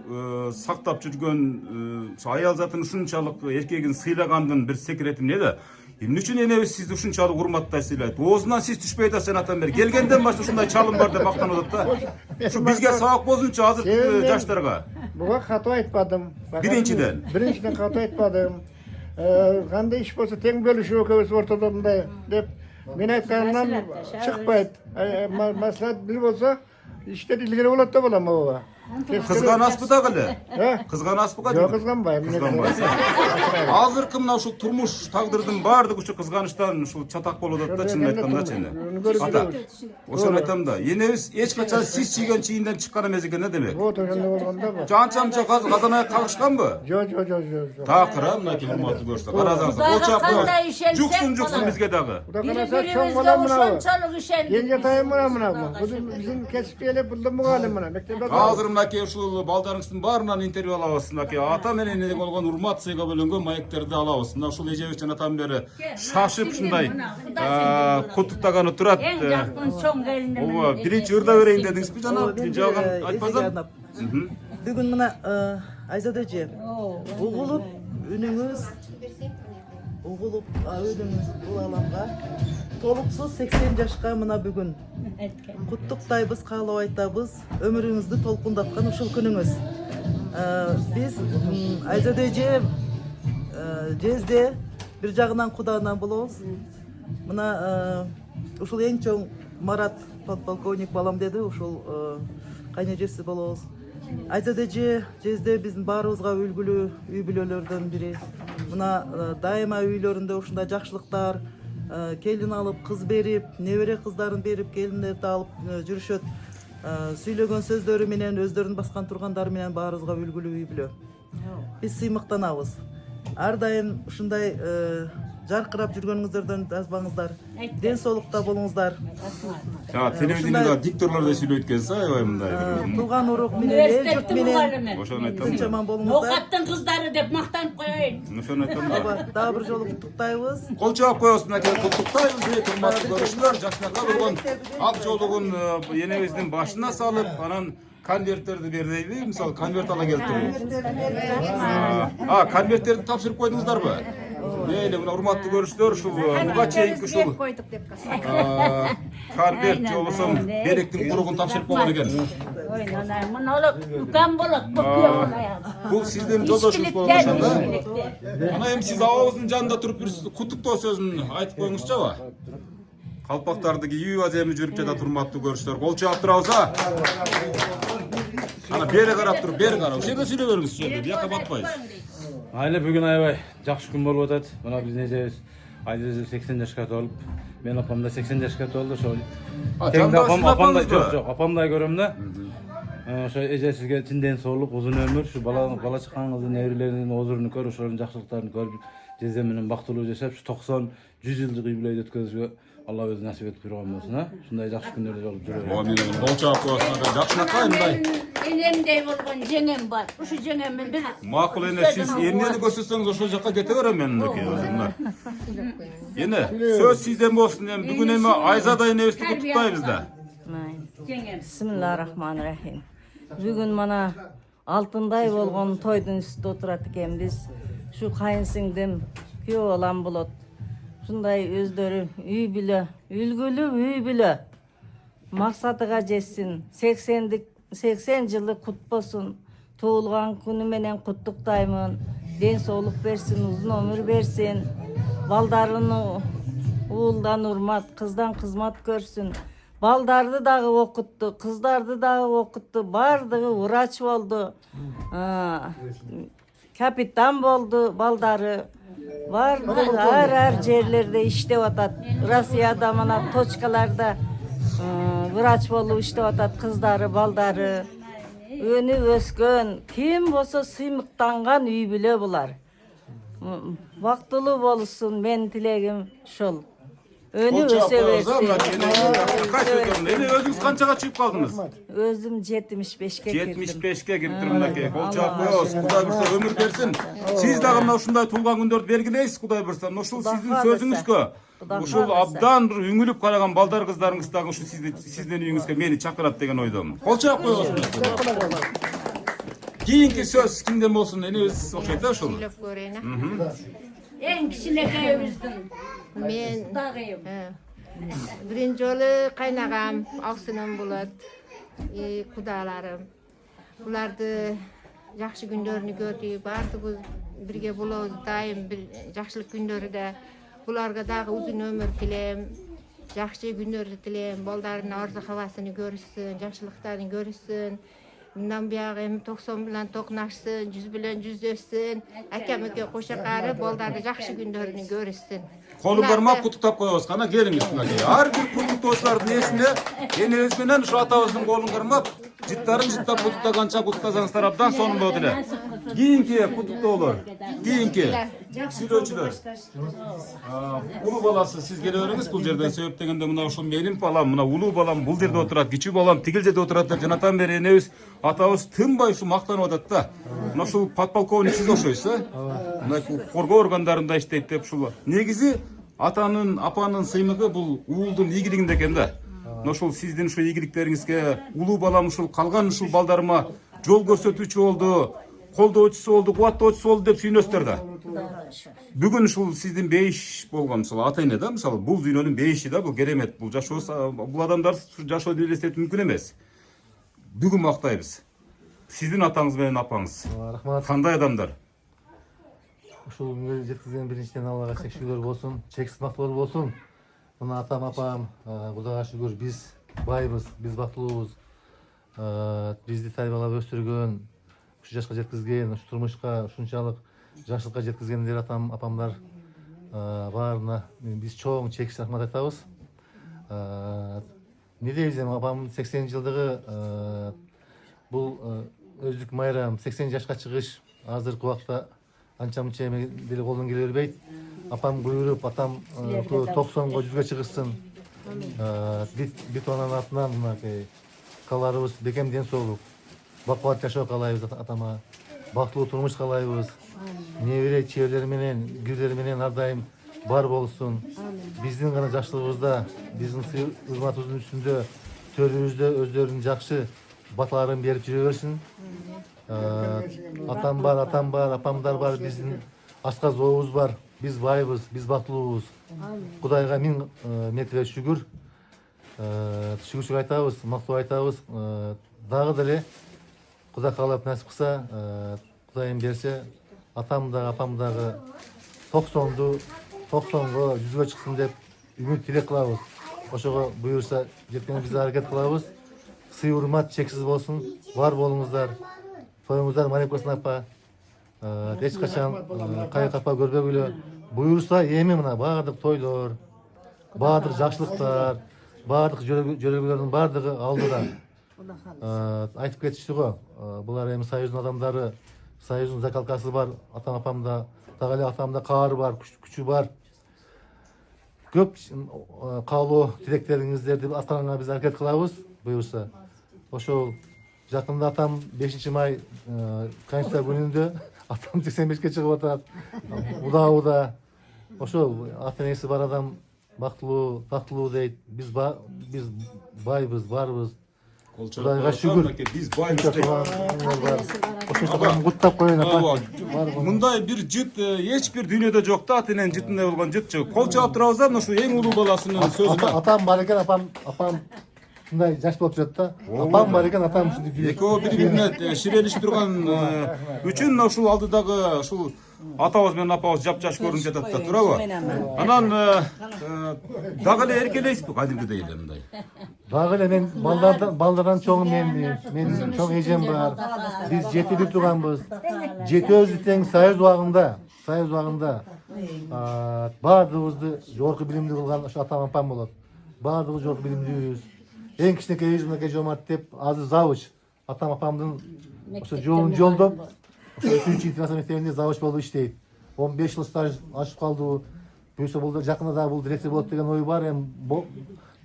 сактап жүргөн аял затын ушунчалык эркегин сыйлагандын бир секрети эмне? Эмне үчүн энебиз сизди ушунчалык урматтай сыйлайт? Оозунан сиз түшпөй атасыз атам бери. Келгенден баштап ушундай чалым бар деп мактанып атат да. Ушу бизге сабак болсунчу азыркы жаштарга. Буга катуу айтпадым. Биринчиден катуу айтпадым. Qanday ish bo'lsa teng bölüşüp ekebis ortada mындай dep men aytgandan chiqpayt. Maslahat bir bo'lsa işler ilgili bolat da bolam baba. Кызганасызбы дагы эле? Кызганасызбы Жок кызганбайм. Азыркы мына ушул турмуш тагдырдын баардыгы ушу кызганычтан ушул чатак болуп атат да, чынын айткандачы эне. Ата, ошону айтам да, энебиз эч качан сиз чийген чийинден чыккан эмес экен да демек. Вот ошондой болгондо бу. Жанчамча казанай кагышканбы? Жок. Такыр, мынакей урматтуу көрсөк, карасаңыз, болчак жуксун бизге дагы. Куда караса чоң Birbirimize балам мына. uşançalık işendik. Кенже тайым мына. Биздин кесипти эле булдым мугалим мына. Мектепте Азыр мынакей ушул балдарыңыздын баарынан интервью алабыз. Мынакей ата менен эне болгон урмат сыйга бөлөнгөн маектерди алабыз. Мына ушул эжебиз жана атам бери шашып ушундай куттуктаганы турат. En yakın çoğun gelinimin. Ооба, биринчи ырда берейин дедиңизби жана жалган айтпасам? Бүгүн мына Айзада эже угулуп үнүңүз угулуп үнүңүз бул аламга толуксуз 80 жашка мына бүгүн куттуктайбыз, каалоо айтабыз. Өмүрүңүздү толкундаткан ушул күнүңүз. Биз Айзада эже жезде бир жагынан Кудайдан болобуз. Мына ушул эң чоң Марат подполковник балам деди, ушул кайнежеси болобуз. Айзада эже жезде биздин баарыбызга үлгүлүү үй бүлөлөрдөн бири. Мына дайыма үйлөрүндө ушундай жакшылыктар, келин алып, кыз берип, небере кыздарын берип, келиндерди алып жүрүшөт. Сүйлөгөн сөздөрү менен, өздөрүн баскан тургандары менен баарыбызга үлгүлүү үй бүлө. Биз сыймыктанабыз. Ар дайым ушундай жаркырап жүргөнүңүздөрдөн азбаңыздар. Ден соолукта болуңуздар. Телевидениеда дикторлор да сүйлөйт экенсиз, аябай мындай. Тууган урук менен, журт менен Ошону айтам. жаман болуңуздар. Окаттын кыздары деп мактанып коеюн. Ошону айтам да. Дагы бир жолу куттуктайбыз. Кол чаап коебуз, мынакей куттуктайбыз дейт, урматтуу көрүүчүлөр. Жакшынакай болгон ак жолугун энебиздин башына салып, анан конверттерди бердейби? Мисалы, конверт ала келтирип. Конверттерди тапшырып койдуңуздарбы? Мейли, мына урматтуу көрүүчүлөр, ушул буга чейинки ушул конверт жолусун беректин куругун тапшырып койгон экен. Ой, анай, мыналык үлкөн болот, көпүе болот. Бул сиздин жолдошуңуз болгон ошондо. Ана эми сиз абабыздын жанында туруп бир куттуктоо сөзүн айтып коюңузчуба? Калпактарды кийип аземи жүрүп жатат, урматтуу көрүүчүлөр. Кол чаап турабыз, Ана бери карап туруп, бери карап. Ошеге сүйлөп бериңиз, бияка батпайбыз. Айла бүгүн аябай жакшы күн болуп атат. Мына биздин эжебиз Айзада 80 жашка толуп, мен апам да 80 жашка толду. Ошо апамдай көрөм да. Ошо эже сизге чынден соолук, узун өмүр, ушу бала чакаңыздын, неберелеринин озурун көрүп, ошолордун жакшылыктарын көрүп, жезе менен бактылуу жашап, 90-100 жылдык үй бүлөйдү өткөзүүгө Алла өзү насип этип турган болсун, Ушундай жакшы күндөрдө жолуп жүрөлү. Кол чаап коесуңар, жакшынакай мындай. Энемдей болгон жеңем бар. Ушу жеңеммен бир Макул эне, сиз эмнени көрсөтсөңүз ошол жакка кете берем мен мынакей. Эне, сөз сизден болсун. Эми бүгүн эми Айзада энебизди куттуктайбыз да. жеңем. Бисмиллахиррахманиррахим. Бүгүн мана алтындай болгон тойдун үстүндө отурат экенбиз. Ушу кайынсиңдим күйөө балам болот. Ушундай өздөрү үй бүлө, үлгүлүү үй бүлө. Максатыга жетсин. 80 жылы кут болсун. Туулган күнү менен куттуктаймын. Ден соолук берсин, узун өмүр берсин. Балдарыны уулдан урмат, кыздан кызмат көрсүн. Балдарды дагы окутту, кыздарды дагы окутту. Бардыгы врач болду. Капитан болду балдары. Бардыгы ар жерлерде иштеп атат. Россияда мына точкаларда врач болуп иштеп атат кыздары, балдары. Өнүп өскөн, ким болсо сыймыктанган үй бүлө булар. Бактылуу болсун, мен тилегим ушул. Өнүп өсө берсин. Эне өзүңүз канчага чыгып калдыңыз? Өзүм 75-ке кирдим. 75-ке кирип туруп мынакей. Кол чаап коебуз. Кудай бурса өмүр берсин. Сиз дагы мына ушундай туулган күндөрдү белгилейсиз, Кудай бурса. Ушул сиздин сөзүңүзгө, ушул абдан бир үңүлүп караган балдар кыздарыңыз дагы ушу сиздин үйүңүзгө мени чакырат деген ойдомун. Кол чаап коебуз. Кийинки сөз кимден болсун? Энебиз окшойт да ушул. Эң кичинекейибиздин Мен дагыйым. биринчи жолу кайнагам Аксынын болот. Кудаларым. Буларды жакшы күндөрүнү көрдүк. Баардыгыбыз бирге болобуз. Дайым бир жакшылык күндөрүдө. Буларга дагы узун өмүр тилейм. Жакшы күндөрдү тилейм. Балдардын арзу хабасын көрүшсүн, жакшылыктарын көрүшсүн. Мындан бияғы эми 90 bilen токунашсын, 100 bilen жүздөшсүн. Акам эке кошо кары балдарды жакшы күндөрүнү көрүшсүн. Колуңдар ма куттуктап коебуз. Кана келиңиз мынакей. Ар бир куттуктоочулардын эсине энебиз менен ушу атабыздын колун кармап, жыттарын жыттап куттуктаганча куттуктасаңыздар абдан сонун болот эле. Кийинки куттуктоолор, кийинки сүйлөөчүлөр. Улуу баласы сиз келе бериңиз бул жерден себептегенде мына ушул менин балам, мына улуу балам бул жерде отурат, кичүү балам тигил жерде отурат деп жанатан бери энебиз атабыз тынбай ушу мактанып атат да. Мына ушул подполковник сиз окшойсуз, мына коргоо органдарында иштейт деп ушул негизи атанын, апанын сыймыгы бул уулдун ийгилигинде экен да. Мына ушул сиздин ушул ийгиликтериңизге улуу балам ушул калган ушул балдарыма жол көрсөтүүчү болду, колдоочусу болду, кубаттоочусу болду деп сүйүнөсүздөр да. Бүгүн ушул сиздин бейиш болгон мисалы ата эне да, мисалы бул дүйнөнүн бейиши да, бул керемет, бул жашоо, бул адамдар жашоодо элестетүү мүмкүн эмес. Бүгүн мактайбыз. Сиздин атаңыз менен апаңыз. Рахмат. Кандай адамдар? Ушул күнгө жеткизген биринчиден Аллага чек шүгүр болсун, чексиз мактоолор болсун. Мына атам, апам, Кудайга шүгүр, биз байбыз, биз бактылуубуз. Бизди тарбиялап өстүргөн, ушу жашка жеткизген, ушу турмушка ушунчалык жакшылыкка жеткизгендер атам, апамдар баарына биз чоң чексиз рахмат айтабыз. Не дейбиз эми апамдын 80 жылдыгы бул өздүк майрам, 80 жашка чыгыш азыркы убакта анча мынча эме деле колдон келе бербейт. Апам буйруп, атам 90го 100гө чыгышсын. Бит анын атынан мынакей каларыбыз бекем ден соолук, бакубат жашоо каалайбыз атама. Бактылуу турмуш каалайбыз. Небере чеберлери менен, гүлдери менен ар дайым бар болсун. Биздин гана жакшылыгыбызда, биздин урматыбыздын үстүндө, төрүбүздө өздөрүнүн жакшы баталарын берип жүрө берсин. Атам бар, апамдар бар, биздин асказ ообуз бар. Биз байбыз, биз бактылуубуз. Кудайга миң метре шүгүр. Шүгүрчүк айтабыз, мактоо айтабыз. Дагы деле Кудай каалап насип кылса, Кудайым берсе, атам да, апам дагы 90го 100гө чыксын деп үмүт тилек кылабыз. Ошого буюрса жеткенибизде аракет кылабыз. Сый урмат чексиз болсун. Бар болуңуздар. Тоюңуздар Марипкасын апа. Эч качан кайык апа көрбөгүлө. Буюрса эми мына баардык тойлор, баардык жакшылыктар, баардык жөрөлгөлөрдүн баардыгы алдыда. Айтып кетишти го. Булар эми Союздун адамдары, Союздун закалкасы бар. Атам, апамда, дагы эле атамда каары бар, күчү бар. Көп каалоо тилектериңиздерди аткарганга биз аракет кылабыз, буюрса. Ошол жакында атам 5-май Конституция күнүндө атам 85-ке чыгып атат. Уда. Ошол ата энеси бар адам бактылуу, тактылуу дейт. Биз байбыз, барбыз. Кудайга шүгүр. Биз байбыз дейт. Ошол куттап коеюн апа. Мындай бир жыт эч бир дүйнөдө жок да, ата эненин жытындай болгон жытчы. Кол чаап турабыз да, ушу эң улуу баласынын сөзүнө. Атам бар экен, апам мындай жаш болуп жүрөт да. Апам бар экен, атам ушинтип жүрөт. Экөө бири-бирине ширелишип турган үчүн ушул алдыдагы ушул атабыз менен апабыз жапжаш көрүнүп жатат да, туурабы? Анан дагы эле эркелейсизби кадимгидей эле мындай? Дагы эле мен балдардан чоң менин чоң эжем бар. Биз 7 турганбыз. 7 тең Союз убагында баардыгыбызды жогорку билимдүү кылган ошо атам, апам болот. Баардыгыбыз жогорку билимдүүбүз. Эң кичинекейибиз мынакей Жомарт деп азыр завуч. Атам, апамдын ошо жолун жолдоп, ошо 3-интенация мектебинде завуч болуп иштейт. 15 жыл стаж ашып калды. Буюрса бул жакында дагы бул директор болот деген ой бар. Эми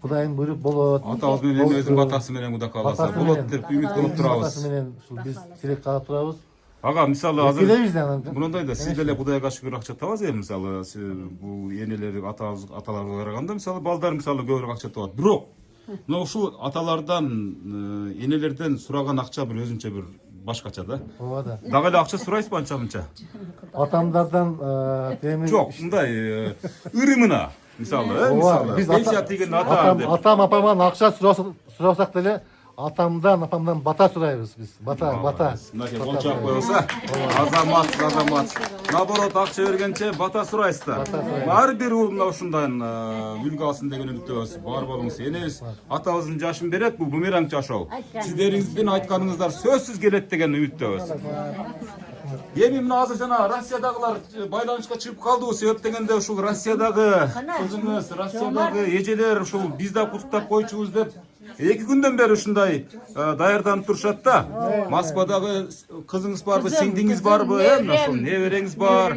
Кудайым буйруп болот. Атабыз менен эмебиздин батасы менен Кудай кааласа болот деп үмүт кылып турабыз. Батасы менен ушул биз тилек каалап турабыз. Ага, мисалы азыр Келебиз да. мындай да, сиз деле Кудайга шүгүр акча табасыз эми, мисалы бул энелери аталарга караганда мисалы балдар мисалы көбүрөөк акча табат. Бирок мына ушул аталардан, энелерден сураган акча бир өзүнчө бир башкача да. Ооба да. Дагы эле акча сурайсызбы анча-мынча? Атамдардан эми Жок, мындай ырымына мисалы, пенсия деген ата деп. Атам, апаман акча сурасак деле атамдан, апамдан бата сұрайбыз біз. Бата. Мынакей болчак коюлса, азамат. Наоборот, акча бергенче бата сурайсыздар. Ар бир уул мына ушундай үлгү алсын деген үмүттөбүз. Бар болуңуз. Энебиз атабыздын жашын берет, бул бумеранг жашоо. Сиздериңиздин айтканыңыздар сөзсүз келет деген үмүттөбүз. Эми мына азыр жана Россиядагылар байланышка чыгып калды. Себеп дегенде ушул Россиядагы кызыңыз, Россиядагы эжелер ушул биз да куттуктап койчубуз деп 2 күндөн бери ушундай даярданып турушат да. Москвадагы кызыңыз барбы, сиңдиңиз барбы, ошол небереңиз бар.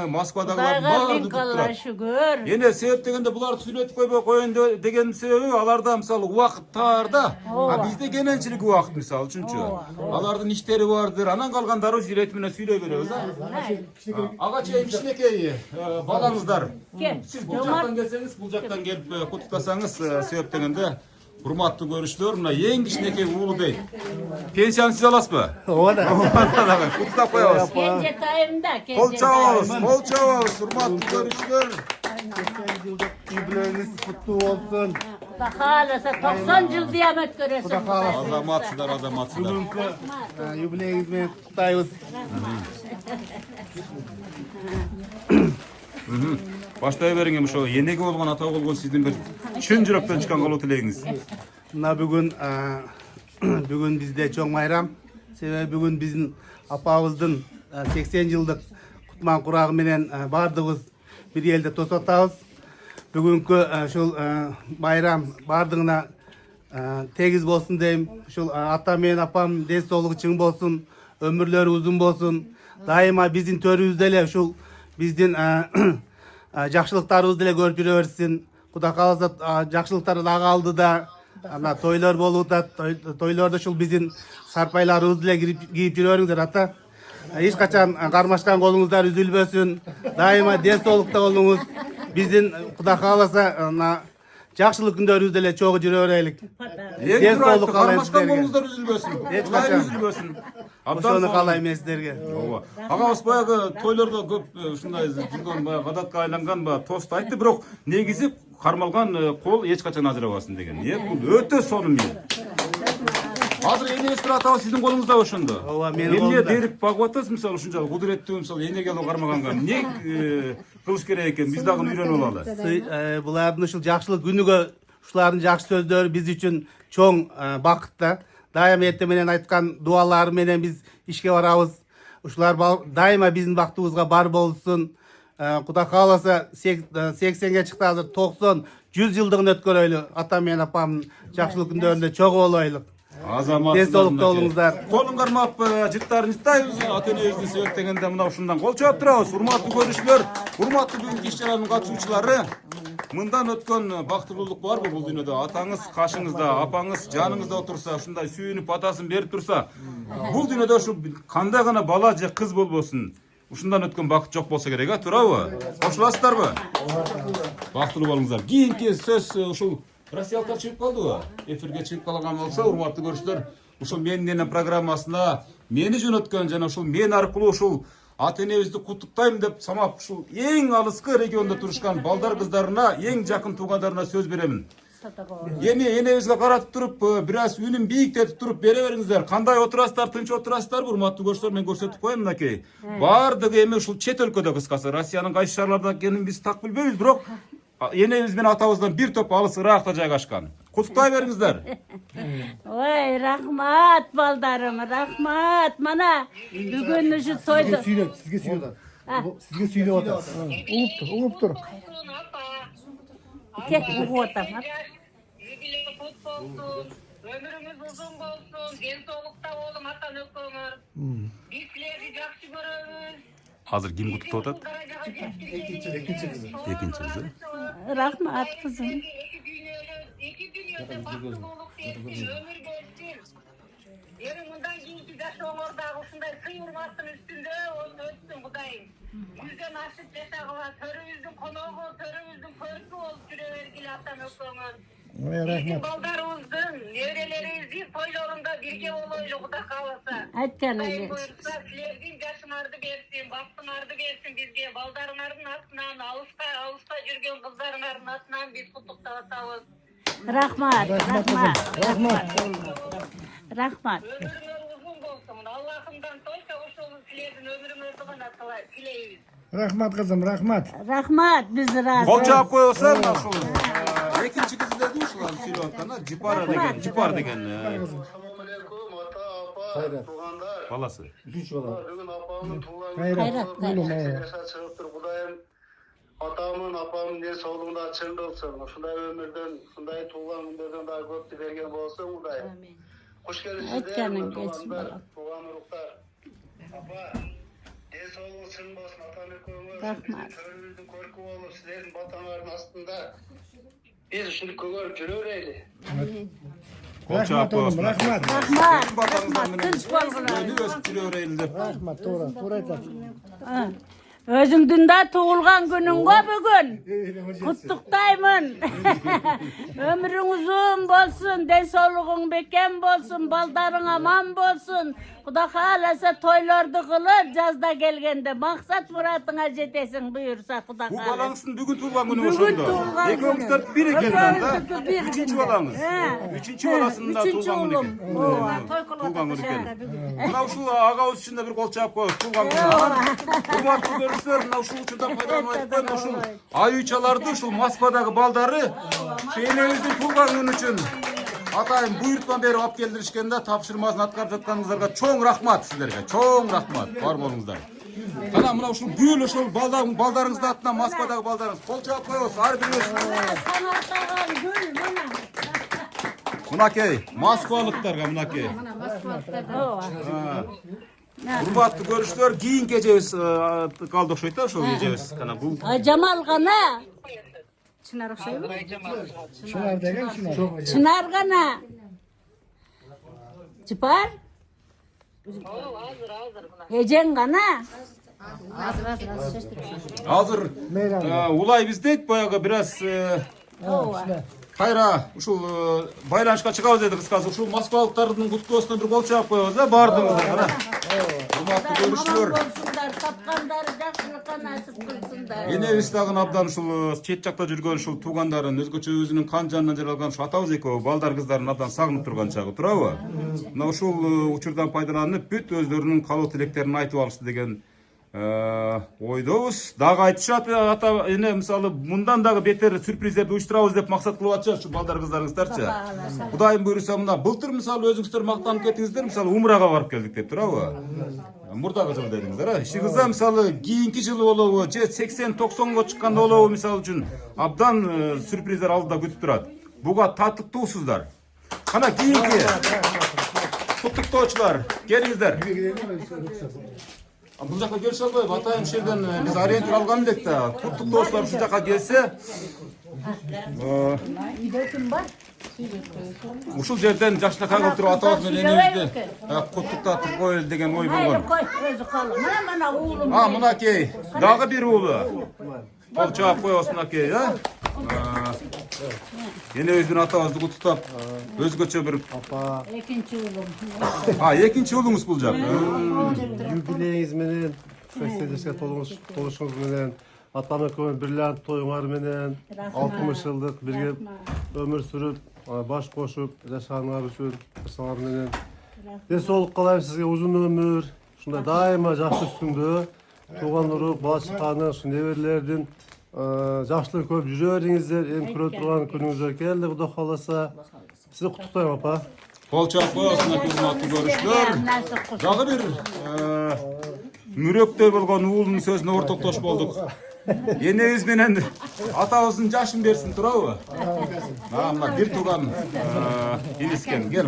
Москвадагылар баары Алла шүгүр. Эне себеп дегенде буларды сүйлөтүп койбой коеюн деген себеби аларда мисалы убакыт тар да. Бизде кененчилик убакыт мисалы үчүнчү. Алардын иштери бардыр. Анан калгандары ирет менен сүйлөй беребиз а. Ага чейин кичинекей балаңыздар. Сиз бул жактан келсеңиз, бул жактан келип куттуктасаңыз, себеп дегенде урматтуу көрүүчүлөр, мына эң кичинекей уулу дейт. Пенсияны сиз аласызбы? Ооба. Куттуктап коебуз. Кенже тайымда, Кол чабабыз, урматтуу көрүүчүлөр. Юбилейиңиз куттуу болсун. Куда кааласа 90 жыл диамет көрөсүң. Азаматсыздар. Юбилейиңиз менен куттуктайбыз. Баштай бериң эми ошо энеге болгон ата болгон сиздин бир чын жүрөктөн чыккан калуу тилегиңиз. Мына бүгүн бизде чоң майрам. Себеби бүгүн биздин апабыздын 80 жылдык кутман курагы менен бардыгыбыз бир элде тосуп атабыз. Бүгүнкү ушул майрам бардыгына тегиз болсун дейм. Ушул ата менен апам ден соолугу чың болсун, өмүрлөрү узун болсун. Дайыма биздин төрүбүздө эле ушул биздин жакшылыктарыбызды эле көрүп жүрө берсин. Кудай кааласа жакшылыктар дагы алдыда. Ана тойлор болуп атат. Тойлордо ушул биздин сарпайларыбызды эле кийип жүрө бериңиздер ата. Эч качан кармашкан колуңуздар үзүлбөсүн. Дайыма ден соолукта болуңуз. Биздин Кудай кааласа жакшылык күндөрүбүздө эле чогуу жүрө берелик. Ден соолук каалайм Кармашкан сиздерге. колуңуздар үзүлбөсүн. Эч качан үзүлбөсүн. ошону каалайм мен сиздерге. Агабыз баягы тойлордо көп ушундай жүргөн баягы адатка айланган тост айтты, бирок негизи кармалган кол эч качан ажырабасын деген. Бул өтө сонун эл. Азыр энеңиз атабыз сиздин колуңузда ошондо. Ооба, менин Эмне колумда. берип багып атасыз мисалы ушунчалык кудуреттүү мисалы энеге алып кармаганга эмне кылыш керек экен? Биз дагы үйрөнүп алалы. Булардын ушул жакшылык күнүгө ушулардын жакшы сөздөрү биз үчүн чоң бакыт да. Дайыма эртең менен айткан дуалары менен биз ишке барабыз. Ушулар дайыма биздин бактыбызга бар болсун. Кудай кааласа 80ге чыкты, азыр 90, 100 жылдыгын өткөрөйлү. Ата менен апамдын жакшылык күндөрүндө чогуу болойлук. Ден соолукта болуңуздар. Колун кармап жыттарын жыттайбыз. Ата энебиздин себеп дегенде мына ушундан кол чаап турабыз. Урматтуу көрүүчүлөр, урматтуу бүгүнкү иш чаранын катышуучулары, мындан өткөн бактылуулук барбы бул дүйнөдө? Атаңыз кашыңызда, апаңыз жаныңызда отурса, ушундай сүйүнүп атасын берип турса, бул дүйнөдө ушу кандай гана бала же кыз болбосун, ушундан өткөн бакыт жок болсо керек, туурабы? Кошуласыздарбы? Бактылуу болуңуздар. Кийинки сөз ушул Россиялыктар чыгып калдыбы? Эфирге чыгып калган болсо, урматтуу көрүүчүлөр, ушул менин эне программасына мени жөнөткөн жана ушул мен аркылуу ушул ата энебизди куттуктайм деп самап ушул эң алыскы региондо турушкан балдар кыздарына, эң жакын туугандарына сөз беремин. Эми энебизге каратып туруп, бир аз үнүн бийиктетип туруп бере бериңиздер. Кандай отурасыздар, тынч отурасыздарбы, урматтуу көрүүчүлөр? Мен көрсөтүп коеюн мынакей. Бардыгы эми ушул чет өлкөдө, кыскасы Россиянын кайсы шаарларда экенин биз так билбейбиз, бирок энебиз менен атабыздан бир топ алысыраакта жайгашкан. Куттуктай бериңиздер. Ой, рахмат балдарым, рахмат. Мана бүгүн ушу тойду. Сизге сүйлөп атат. Угуп тур. Кет угуп атам. Юбилей кут болсун, өмүрүңүз узун болсун, ден соолукта болуң ата өнөкөңөр. Биз силерди жакшы көрөбүз. Азыр ким куттуктап атат? Экинчи кызы. Рахмат кызым. Эки дүйнөдө бактылуулук берсин, өмүр берсин. Эми мындан кийинки жашооңор дагы ушундай сый урматтын үстүндө өтсүн Кудайым. 100дөн ашып жашагыла, төрүбүздүн коногу, төрүбүздүн көркү болуп жүрө бергиле ата өнөкөңөр. Биздин балдарыбыздын, неберелерибиздин тойлорунда бирге болойлу Кудай кааласа. Айтканың Буйрса силердин жашыңарды берсин, бактыңарды берсин бизге. Балдарыңардын атынан, алыста жүргөн кыздарыңардын атынан биз куттуктап атабыз. Rahmat, rahmat, Rahmat. rahmat. Rahmat kızım, rahmat. Rahmat, biz razı. Kol çağıp koyuyorsan uşul. Ekinci kızı dedi uşul söylüyorlar. Cipar degen. Hayrat. Balası. Üçüncü bala. Hayrat, Hayrat. Atamın, apamın ne solunda çın olsun. Şunday ömürden, şunday tuğlan günlerden daha köptü vergen olsun. Hoş geldiniz. Etkenin geçsin balam. Tuğlan uruklar. Apa, ne solu çın olsun. Atanı koymuş. Rahmat. Körümüzün korku olur. Sizlerin vatanların aslında. Biz şunu koyup cürüyoreydi. Kol çağıp Rahmat oğlum, koyuyorsun. rahmat. Rahmat, Babanızdan rahmat. Kınç bolgular. Öyle östürüyor eyledi. Rahmat, doğru. Doğru aytat. Özüңdün de tuğulgan günün go bugün. Kutlukdayman. Ömrüň uzun bolsun, densolugуң beken bolsun, baldaryň aman bolsun. Kuda halasa toylardy kılıp жазda gelgende maksat muratyňa jetesin buyursa Kuda Bu halasa. balanızın bugün tuğulgan günü Bugün oşonda. tuğulgan günü. Ekmeğimizden bir eken da. Bir Üçüncü günde. balanız. He. Üçüncü balasında Üçüncü tuğulgan günü oğlum. eken. Ova, toy Tuğulgan günü kılıp eken. Mına uşul ağabey içinde bir kol çağıp koyuyoruz. Tuğulgan günü. Hurmatly görüşler, mına uşul uçundan faydalanıp koyun uşul. Ayı çalardı uşul Moskvadagı baldары. Şeýlebizdiň tuğulgan günü üçün. Atayım buyurtma beri alып keldirişkende tapşırmasını atkap жатканыңыздарга çoň rahmat sizlerge. Çoň rahmat. Bar bolуңуздар. Ana mına uşul gül uşul baldarыңızды atынан Moskvadagı baldarыңыз. Kol çağıp koyuyoruz. Har biriniz. Sanatagan gül mana. Mınakey, Moskvalıklarga mınakey. Ova. Hurmatly görüşler, giyin gecemiz kaldı okşoyt da şol gecemiz. Kana bu Jamal gana. Çınar okşaymy? Şunar degen şunar. Çınar gana. Çıpar? Ejen gana. hazır ulay bizde boyaga biraz Hayra, uşul baylanışka çıkabız dedik kıskası. Uşul Moskvalıktardın kutluosuna bir kol çağıp koyabız da bardığımızda. Hurmatly görüşler. Bolsunlar, tapkandary jakşylyka nasip kılsınlar. Ene istagın abdan uşul çet jakta жүрgөн uşul tuğandарын özgöçe özünün kan janынан jaralgan uşul atabыз ekөө балдар кыздарын абдан сагынып турган чагы турабы? Мына ушул учурдан пайдаланып бүт өздөрүнүн калуу тилектерин айтып алышты деген ойдобуз. Дагы айтышат ата эне мисалы мындан дагы бетер сюрприздерди уюштурабыз деп максат кылып атышат ушу балдар кыздарыңыздарчы. Кудайым буйруса мына былтыр мисалы өзүңүздөр мактанып кеттиңиздер, мисалы Умрага барып келдик деп турабы? Мурдагы жылы дедиңиздер, иши кызда мисалы кийинки жылы болобу, же 80-90го чыкканда болобу мисалы үчүн абдан сюрприздер алдыда күтүп турат. Буга татыктуусуздар. Кана кийинки куттуктоочулар, келиңиздер. Бул жака келише албайбы? Атайым ушул жерден биз ориентир алган элек да. Куттуктоочулар ушул жака келсе, ушул жерден жакшылыкка келип туруп атабыз менен энебизди куттуктатып коелу деген ой болгон. Hayır koy, özü kalın. Mana oğlum. Мынакей, дагы бир уулу. Кол чаап коебуз мынакей, энебиздин атабызды куттуктап, өзгөчө бир Ekinci oğlum. экинчи уулуңуз бул жак. Юбилейиңиз менен 80 жашка толушуңуз менен атам экөөң бирле тоюңар менен 60 жылдык бирге өмүр сүрүп баш кошуп жашаганыңар үчүн ошолор менен ден соолук каалайм сизге, узун өмүр, ушундай дайыма жакшы үстүңдө тууган урук бала чаканы ушу неберелердин жакшылыгы көп жүрө бериңиздер. Эң көрө турган күнүңүздөр келди, Кудай кааласа. Сизди куттуктайм апа. Кол чаап коебуз мынакей урматтуу көрүшчүлөр. Дагы бир мүрөктөй болгон уулунун сөзүнө ортоктош болдук. Энебиз менен атабыздын жашын берсин турабы? Мына бир тууган инискен, кел.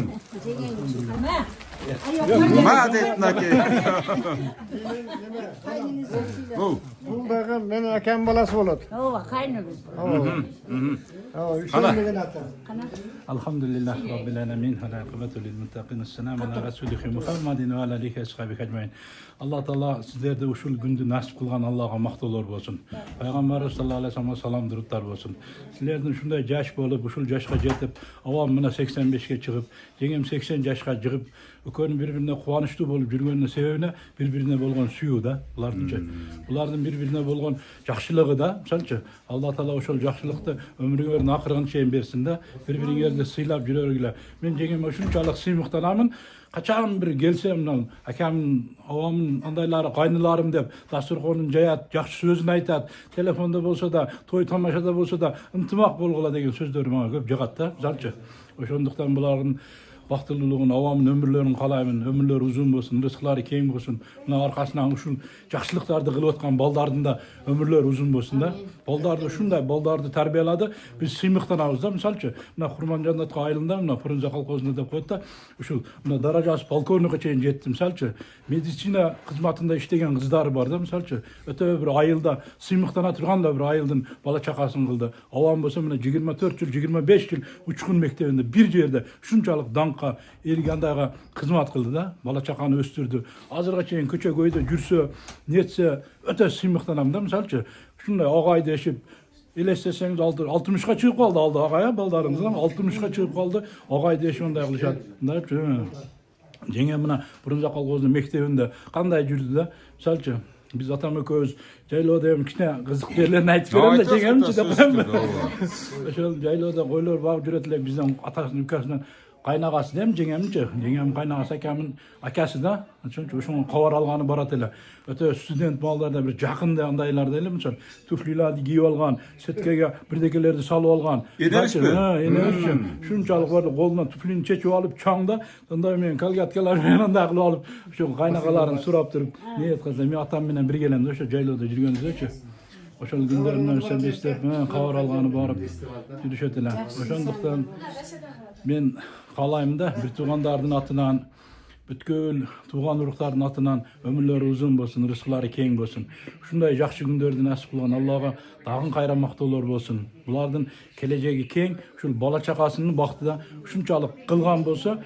Ма дейт мынакей. Бул дагы менин акам баласы болот. Ova, kaynımız. Hüseyin degen аты. Alhamdulillah Rabbil alamin. Hala akıbetu lil muttaqin. Esselamu ala Resulü Muhammedin ve ala alihi ashabihi ecmaîn. Allah Taala sizlerde uşul gündü nasip kılgan Allah'a maktolar bolsun. Peygamber sallallahu aleyhi ve sellem salam durutlar bolsun. Sizlerden şunday yaş bolup uşul yaşka jetip avam mına 85'ke çıkıp, jengem 80 yaşka çıkıp ökönün birbirine kuvançlı bolup жүргөнүнүн себебине birbirine bolgon suyu da bulardın birbirine bolgon жакшылыгы da misalçı Allah Taala ошол жакшылыкты ömrüңөрдүн акырына чейин берсин да birbiriңерди сыйлап жүрөргүлө. Мен жеңем ушунчалык сыймыктанамын. Kaçan bir gelsem akam avamın andayları kaynılarım dep dasturxonun jayat жақсы sözünü aytat, telefonda bolsa da toy tamaşada bolsa da ынтымак болгула деген сөздөрү мага көп жагат да жалчы. Ошондуктан булардын бактылуулугун авамын өмүрлөрүн каалаймын, өмүрлөрү узун болсун, рызыклары кең болсун. Мына аркасынан ушул жакшылыктарды кылып аткан балдардын да өмүрлөрү узун болсун да. Балдарды ушундай балдарды тарбиялады. Биз сыймыктанабыз да, мисалчы, мына Курманжандатка айылында, мына Фрунзе колхозунда деп коет да, ушул мына даражасы полковникке чейин жетти, мисалчы. Медицина кызматында иштеген кыздары бар да, мисалчы. Өтө бир айылда сыймыктана турган да бир айылдын бала чакасын кылды. Авам болсо мына 24 жыл, 25 жыл учкун мектебинде бир жерде ушунчалык даңкка элгандайга кызмат кылды да, бала чаканы өстүрдү. Азырга чейин көчө көйдө жүрсө, нетсе өтө сыймыктанам да, мисалчы. Ушундай агай дешип элестесеңиз 60га чыгып калды алды агай балдарыңыздан 60га чыгып калды агай дешип андай кылышат. Жеңем мына Фрунзе колхозунун мектебинде кандай жүрдү да, мисалчы биз атам экөөбүз жайлоодо эми кичине кызык жерлерин айтып берем да жеңемчи деп коем. Ошол жайлоодо койлор багып жүрөт элек биздин атасынын үкөсүнөн кайнагасы дем жеңемчи. Жеңем кайнагасы акамын акасы да. Ошону кабар алганы барат эле. Өтө студент балдарда бир жакында андайларда эле мисал туфлиларды кийип алган, сеткеге бирдекелерди салып алган. Энебизби? Шунчалык бар колунан туфлини чечип алып чаңда, андай мен калгаткалар менен андай кылып алып, ошо кайнагаларын сурап туруп, не эткенде мен атам менен бир келем да, ошо жайлоодо жүргөнүздөчү. Ошол күндөрүнөн эсептеп, кабар алганы барып жүрүшөт эле. Ошондуктан мен каалайм да бир туугандардын атынан, бүткүл тууган уруктардын атынан өмүрлөрү узун болсун, рызыклары кең болсун. Ушундай жакшы күндөрдү насип кылган Аллага дагы кайра мактоолор болсун. Булардын келечеги кең, ушул бала чакасынын бактыда ушунчалык кылган болсо,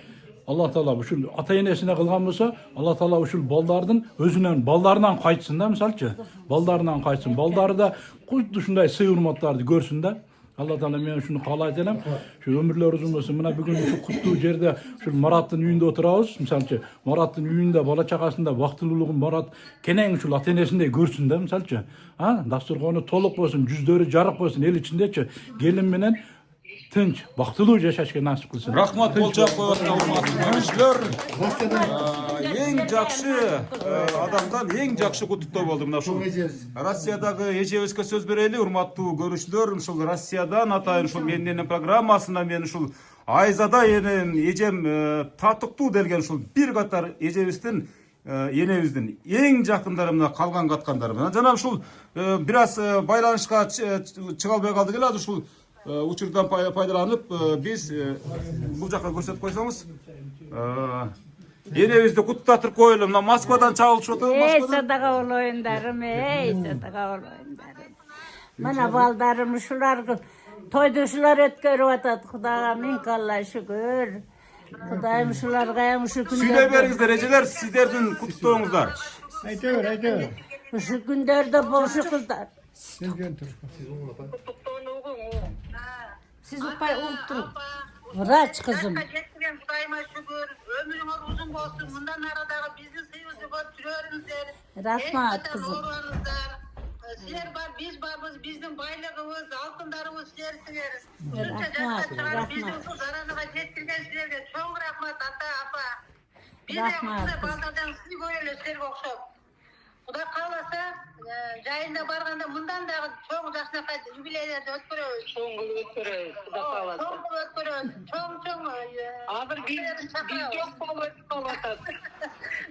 Allah Taala ушул ата-энесине кылган болсо, Allah Taala ушул балдардын өзүнөн, балдарынан кайтсын да, мисалчы. Балдарынан кайтсын. Балдары да кудду ушундай сый урматтарды көрсүн да. Allah Taala мен ушуну каалайт элем. Ушу өмүрлөр узун болсун. Мына бүгүн ушу куттуу жерде ушул Мараттын үйүндө отурабыз, мисалчы. Мараттын үйүндө бала чакасында бактылуулугун Марат кенең ушул ата-энесиндей көрсүн да, мисалчы. Дастуркону толук болсун, жүздөрү жарык болсун, эл ичиндечи келин менен тынч, бактылуу жашашка насип кылсын. Рахмат болчак коюптан урматтуу көрүүчүлөр. Эң жакшы адамдан эң жакшы куттуктоо болду. Мына ушул Россиядагы эжебизге сөз берели, урматтуу көрүүчүлөр. Ушул Россиядан атайын ушул менин программасына мен ушул Айзада энем эжем татыктуу делген ушул бир катар эжебиздин энебиздин эң жакындарымда калган каткандарым. Жана ушул бир аз байланышка чыга албай калдык эле. Ушул учурдан пайдаланып биз бул жака көрсөтүп койсоңуз энебизди куттатып коелу. Мына Москвадан чабылышып атат. Садага болоюндарым, садага болоюндарым. Мына балдарым ушулар тойду ушулар өткөрүп атат. Кудайга миң алла шүгүр. Кудайым ушуларга ушу күндөрдө Сүйлөй бериңиздер эжелер, сиздердин куттуктооңуздар. Ayta ver. Ушу күндөрдө болушу кыздар. Siz ukpay olup durun. Врач кызым. Жеткен Кудайыма шүгүр, өмүрүңөр узун болсун. Мындан арадагы биздин сыйыбызды көрүп жүрөрүңүздөр. Рахмат кызым. Силер бар, биз барбыз, биздин байлыгыбыз, алтындарыбыз силерсиңер. Рахмат. Биздин ушул заразага жеткирген силерге чоң рахмат ата, апа. Биз Рахмат. балдардан сиз көрөлү силерге окшоп. Кудай кааласа, жайында барганда мындан дагы чоң жакшынакай юбилейлерди өткөрөбүз. Чоң өткөрөбүз, Кудай кааласа. Чоң өткөрөбүз. Чоң. Азыр биз жок болуп калып атат.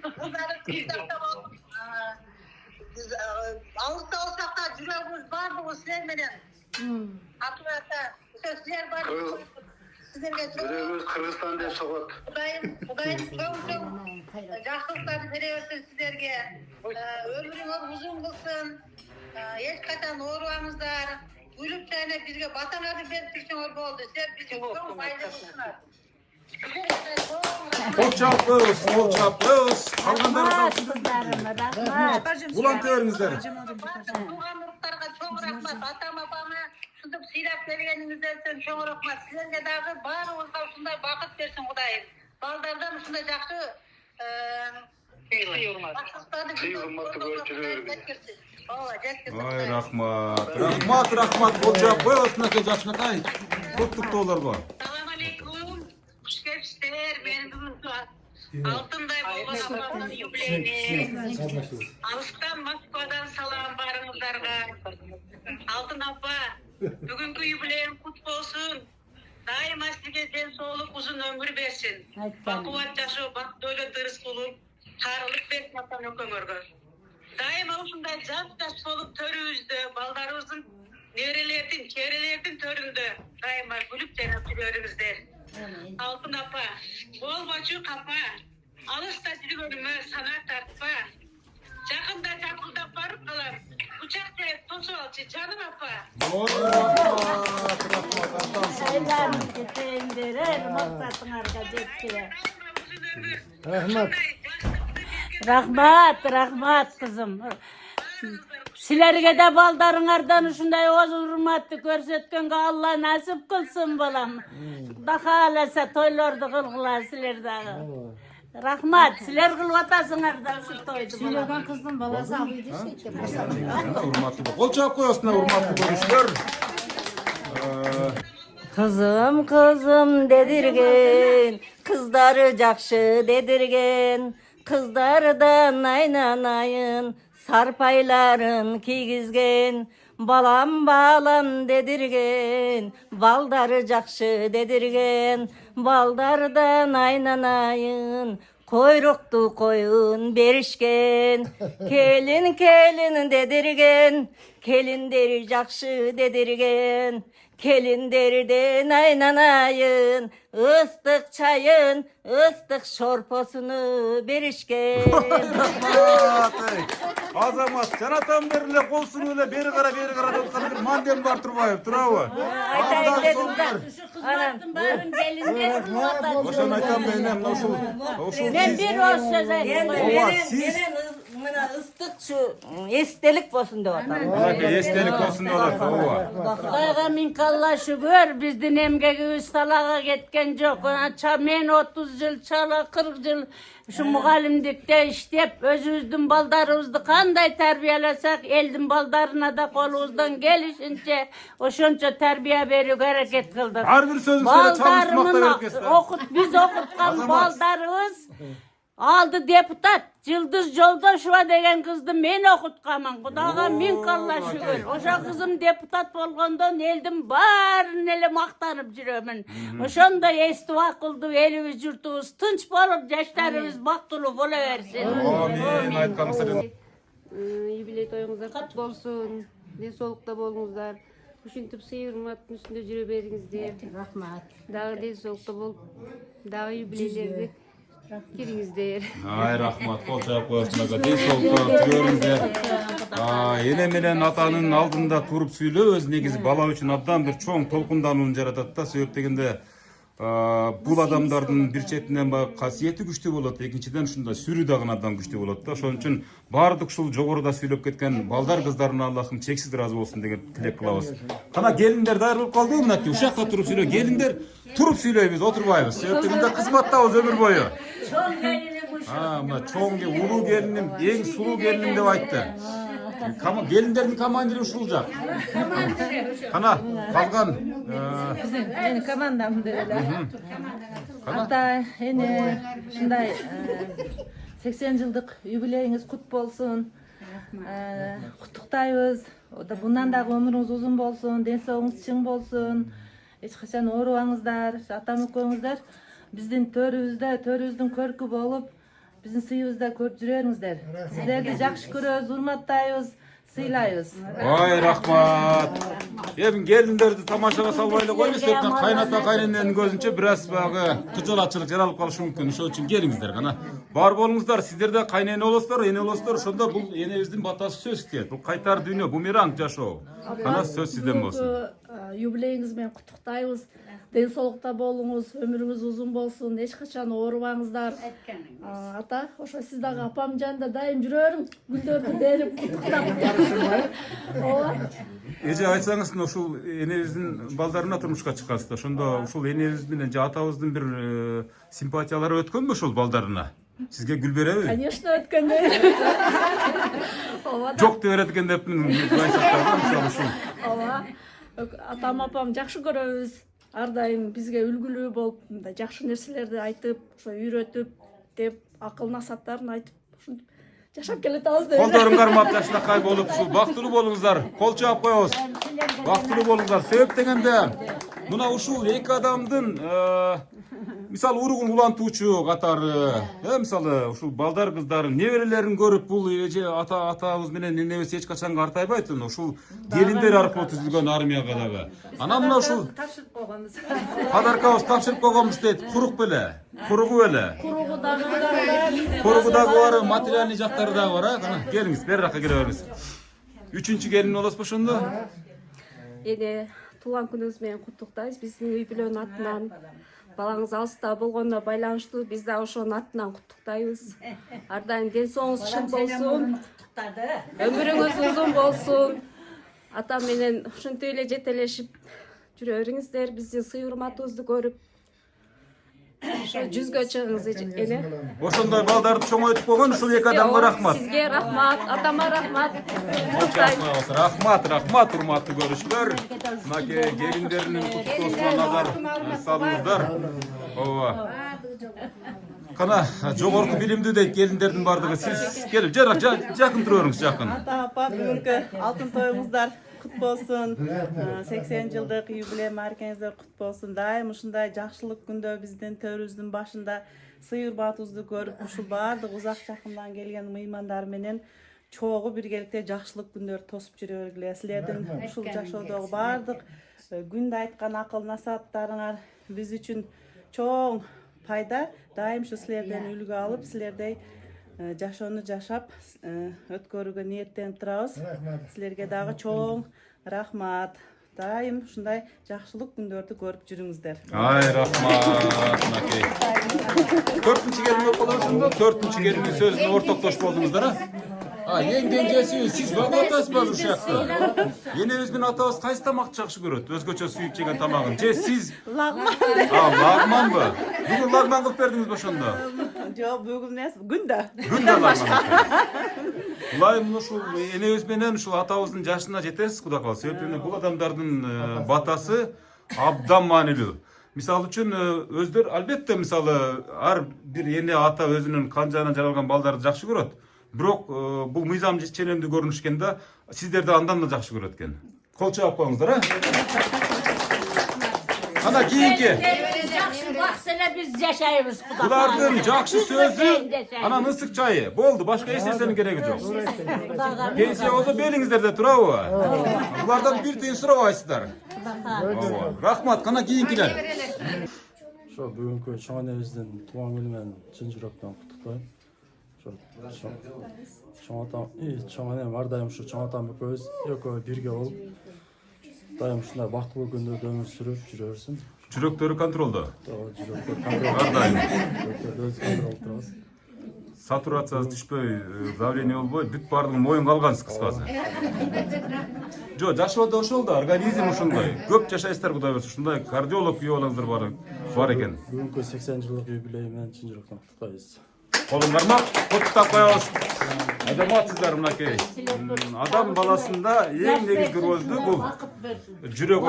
Кыздары тиздакта болуп. Алыста болсак да жүрөгүбүз бардыгы силер менен. Ата, силер бар. Силерге жүрөгүбүз Кыргызстан деп согот. Кудайым чоң жакшылыктарды бере берсин силерге. Өмүрүңөр узун болсун. Эч качан оорубаңыздар. Gülüp sene bizge batanadı berip tursaňar boldy. Sen bizi çok faydalısınlar. Kol çapıyoruz, kol çapıyoruz. Kalganlarınızdan Rahmat. volontörünüzler. Tuğanlıklarga çok rahmat. Atama bana şunduk silap bergeningizden sen çok rahmat. Sizlerge dagı barыбызга ушундай bakıt bersin Kudayım. Baldardan ушундай jakşı Ay rahmat. Rahmat. Kol çapıyoruz. Nake jaşnakay. Kutluk dolarga. Assalamu alaikum. Hoş gelipsizler. Benim bugün altınday bolgan apamın jubileyini. Alıştan Moskvadan salam barыңızдарga. Altın apa, bugünkü jubileyin kutlu olsun. Daima sizge den soğuluk uzun ömür bersin. Bakuvat jaşoo, bak dölet dırıs bulup, harılık bersin atan ököňörgö. Daima uşunday jaş bolup törübüzde, baldarыбыздын nerelerdin, kerelerdin töründe daima gülüp jaynaپ жүрөрүңүздөр. Altın apa, bolboçu kapa, alışta жүргөнүмө sana tartpa. Jakында jakıldap barıp kalam, uçak deyip tosu alçı canım apa. Sayılarını getirdiler, maksatınarga жетти. Rahmat kızım. Silerge de baldarıňardan uşunday oz hurmatty görsetkenге Allah nasip kılsın balam. Daha alasa toylardy kılgılar siler dagı. Rahmat, siler kılıp atasıňar da şu toydu balam. Söyleyen kızın balası ağıydı işte. Hurmatly. Kol çap koýasynlar hurmatly görüşler. Kızım dedirgen, kızları jakşı dedirgen, kızlardan aynanayın, sarpayların kiygizgen, balam dedirgen, baldarı jakşı dedirgen, baldardan aynanayın, koyruktu koyun berişken, kelin dedirgen, kelinderi jakşı dedirgen, kelinderden aynanayın, ıslık çayın, ıslık şorposunu berişken. Azamat, janatam berile kolsun öyle beri kara dopsana bir mandem var turbayıp, turabı. Aytayın dedim da. Şu kızlartın barın gelinler kılvatar. Oşan aytam benim, oşul Ben bir o söz siz... Mına ıslık şu estelik bolsun dep atam. Estelik olsun dolar, ova. Kudayga minkalla şükür bizdin emgegimiz talaga ketken jok. Men 30 yıl çala 40 yıl şu mugallimdikte iştep özübüzdün baldarыбызды kanday terbiyelesak eldin baldarına da kolubuzdan gelişince oşonça terbiye berip hareket kıldık. Har bir sözün söyle çalışmakta herkesler. Biz okutkan baldarыбыз aldı deputat Yıldız Joldaşova degen kızdı men okutkaman. Kudaga min kalla şükür. Oşa kızım deputat bolgondan eldim barın ele maktanıp jürömün. Oşonda estip akıldı elimiz jurtubuz tınç bolup jaşlarыбыз baktulu bola bersin. Amin. Aytkanыңыздар. Юбилей toyuңuzlar kutlu olsun. Денсаулыкта болуңуздар. Ушинтип сый урматтын үстүндө жүрө бериңиздер. Рахмат. Дагы денсаулыкта болуп, дагы юбилейлерди кириңиздер. Ay rahmat, kol çap koýasynlar, densoğlukta görüňizler. Ene menen atanın aldında turup süýlөө öz negizi bala üçin abdan bir çoň tolkundanууну jaratat da. Sebep degende bul adamdardын bir çetinden kasiyeti güçlü bolat, ekinçiden şunda sürü dagın adam güçlü bolat da. Şoň üçin bardyk uşul jogorуда süýlep ketken baldar kızlaryna Allah'ım çeksiz razı olsun degen tilek kılabız. Kana gelinler daýır bolup kaldy mı? Uşakta turup süýlөө, gelinler turup süýleýbiz, oturbaýbız. Sebep degende kızmattabız ömür boyu. Çoğun gelini bu Ama çoğun ulu gelinim, en sulu gelinim dep aýtdy. Gelinlerin komandiri uşulacak. Kana kalgan. Benim komandam öyle. Hatta ene şunday 80 yıllık jubileyiňiz kut bolsun. Kutuktayız. O da bundan da ömrüňiz uzun bolsun, densoğuňuz çyň bolsun. Hiç kaçan oruwaňyzlar, atam ököňizler bizdin törübüzdün körkü bolup, bizdin syýybızda körüp jüreriňizler. Sizlerdi jakşı göröbüz, urmatdaýbız. сыйлайбыз. Ой, рахмат. Эми келиндерди тамашага салбай эле койбуз. Кайната кайнененин көзүнчө бир аз баягы кыжалатчылык жаралып калышы мүмкүн. Ошол үчүн келиңиздер кана. Бар болуңуздар, сиздер да кайнене болосуздар, эне болосуздар. Ошондо бул энебиздин батасы сөз тиет. Бул кайтар дүйнө, бумеранг жашоо. Кана сөз сизден болсун. Юбилейиңиз менен куттуктайбыз. Ден соолукта болуңуз, өмүрүңүз узун болсун, эч качан оорубаңыздар. Ата, ошо сиз дагы апам жанында дайым жүрөрүң, гүлдөрдү берип куттуктап. Эже айтсаңыз, ушул энебиздин балдарына турмушка чыккансыздар. Ошондо ушул энебиз менен же атабыздын бир симпатиялары өткөнбү ушул балдарына? Сизге гүл береби? Конечно, өткөндө. Жок деп берет экен деп байсактар мисалы ушул. Ооба. Атам апам жакшы көрөбүз. Ар дайым бизге үлгүлүү болуп, мындай жакшы нерселерди айтып, ошо үйрөтүп, деп акыл насааттарын айтып, ушинтип жашап келатабыз деп. Колдорун кармап жакшынакай болуп, ушул бактылуу болуңуздар. Кол чаап коебуз. Бактылуу болуңуздар. Себеп дегенде, мына ушул эки адамдын мисалы уругун улантуучу катары, мисалы ушул балдар кыздарын, неберелерин көрүп бул эже атабыз менен энебиз эч качан картайбайт. Ушул келиндер аркылуу түзүлгөн армияга дагы. Анан мына ушул Тапшырып койгонбуз. подаркабыз тапшырып койгонбуз дейт. Курук беле. Куругу беле. Куругу дагы Куругудагы бар, материальный жактары дагы бар, кана. Келиңиз, бери жакка келе бериңиз. Үчүнчү келин болосузбу ошондо? Эне туулган күнүңүз менен куттуктайбыз. Биздин үй бүлөнүн атынан балаңыз алыста болгонуна байланыштуу биз да ошонун атынан куттуктайбыз. Ар дайым ден соолугуңуз чың болсун. Өмүрүңүз узун болсун. Атам менен ушинтип эле жетелешип жүрө бериңиздер. Биздин сый урматыбызды көрүп ошо жүзгө чыгыңыз эне. Ошондой балдарды чоңойтуп койгон ушул эки адамга рахмат. Сизге рахмат, атама рахмат. Рахмат, урматтуу көрүүчүлөр. Мына келиндеринин куттуктоосуна назар салыңыздар. Ооба. Кана жогорку билимдүү дейт келиндердин бардыгы. Сиз келип жакын тура бериңиз, жакын. Ата апа бүгүнкү алтын тоюңуздар кут болсун. 80 жылдык юбилей маркеңиздер кут болсун. Дайым ушундай жакшылык күндө биздин төрүбүздүн башында сый урматыбызды көрүп, ушул баардык узак жакындан келген мыймандар менен чогуу биргеликте жакшылык күндөр тосуп жүрө бергиле. Силердин ушул жашоодогу баардык күндө айткан акыл насааттарыңар биз үчүн чоң пайда. Дайым ушу силерден үлгү алып, силердей жашоону жашап өткөрүүгө ниеттенип турабыз. Силерге дагы чоң рахмат. Дайым ушундай жакшылык күндөрдү көрүп жүрүңүздөр. Ай, рахмат. 4-чү келин болуп каласыңбы? 4-чү келиндин сөзүнө ортоктош болдуңуздар, эң кенжеси сиз багатасызбы ушул жакта? Энебиз менен атабыз кайсы тамакты жакшы көрөт? Өзгөчө сүйүп жеген тамагын. Же сиз Лагман. лагманбы? Бүгүн лагман кылып бердиңизби ошондо? Жок, бүгүн эмес, күндө. Күндө лагман. Лайым ушул энебиз менен ушул атабыздын жашына жетесиз, Кудай кааласа. Себеби бул адамдардын батасы абдан маанилүү. Мисалы үчүн өздөр албетте мисалы ар бир эне ата өзүнүн канжанан жаралган балдарды жакшы көрөт. Бирок бул мыйзам ченемдүү көрүнүшкөн да сиздерди андан да жакшы көрөт экен. Кол чаап коюңуздар, Ана кийинки Жакшы баксыла биз жашайбыз, Кудай. булардын жакшы сөзү, анан ысык чайы. Болду, башка эч нерсенин кереги жок. Пенсия болсо белиңиздерде турабы? Булардан бир тыйын сурабайсыздар. Рахмат, кана кийинкилер. Ошо бүгүнкү чоң энебиздин туулган күнү менен чын жүрөктөн куттуктайм. Чоң энем ар дайым ушу чоң атам экөөбүз экөө бирге болуп дайым ушундай бактылуу күндөрдө өмүр сүрүп жүрө берсин. Жүрөктөрү контролдо. Жүрөктөр Ар дайым. контролдо. Сатурациясы түшпөй, давление болбой, бүт бардыгы моюнга алгансыз кыскасы. Жо, жашоодо ошол да, организм ошондой. Көп жашайсыздар, Кудай берсин. Ушундай кардиолог үй балаңыздар бар экен. Бүгүнкү 80 жылдык юбилей менен чын жүрөктөн куттуктайбыз. Колун кармап, куттуктап коебуз. Азаматсыздар мынакей. Адам баласында эң негизги ролду бул жүрөк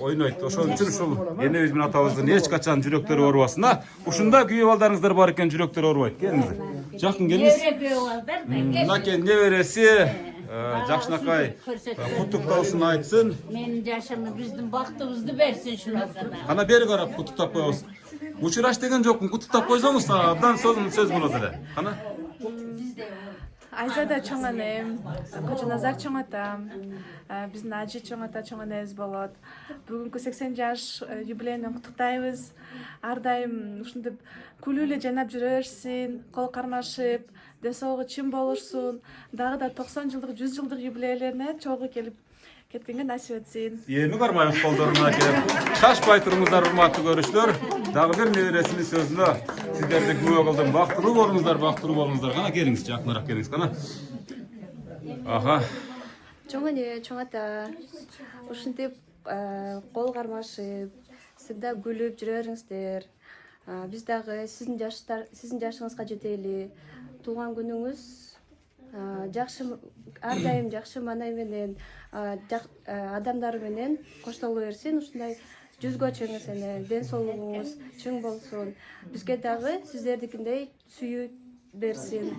ойнойт. Ошон үчүн ушул энебиз менен атабыздын эч качан жүрөктөрү оорубасын. Кушунда күйөө балдарыңыздар бар экен, жүрөктөрү оорубайт. Келиңиз. Жакын келиңиз. Мынакей небереси жакшынакай куттуктоосун айтсын. Менин жашымы биздин бактыбызды берсин шуларга. Ана бери карап куттуктап коебуз. Учураш деген жокмун, куттуктап койсоңуз абдан сөз болот эле. Кана. Айзада чоң анем, Кожоназар чоң атам, биздин ажы чоң ата чоң анебиз болот. Бүгүнкү 80 жаш юбилейинен куттуктайбыз. Ар дайым ушинтип күлүү эле жайнап жүрө берсин, кол кармашып, ден соолугу чын болушсун. Дагы да 90 жылдык, 100 жылдык юбилейлерине чогуу келип кеткенге насип этсин. Эми кармайбыз колдоруна келип. Шашпай туруңуздар, урматтуу көрүүчүлөр. Дагы бир небересинин сөзүнө сиздерди күбө кылдым. Бактылуу болуңуздар, бактылуу болуңуздар. Кана келиңиз, жакыныраак келиңиз кана. Аха. Чоң эне, чоң ата, ушинтип кол кармашып, сырда күлүп жүрө бериңиздер. Биз дагы сиздин жашыңызга жетели. Туулган күнүңүз жакшы, ар дайым жакшы маанай менен, адамдар менен коштоло берсин. Ушундай жүзгө чыгыңыз эне, ден соолугуңуз чың болсун. Бизге дагы сиздердикиндей сүйүү берсин.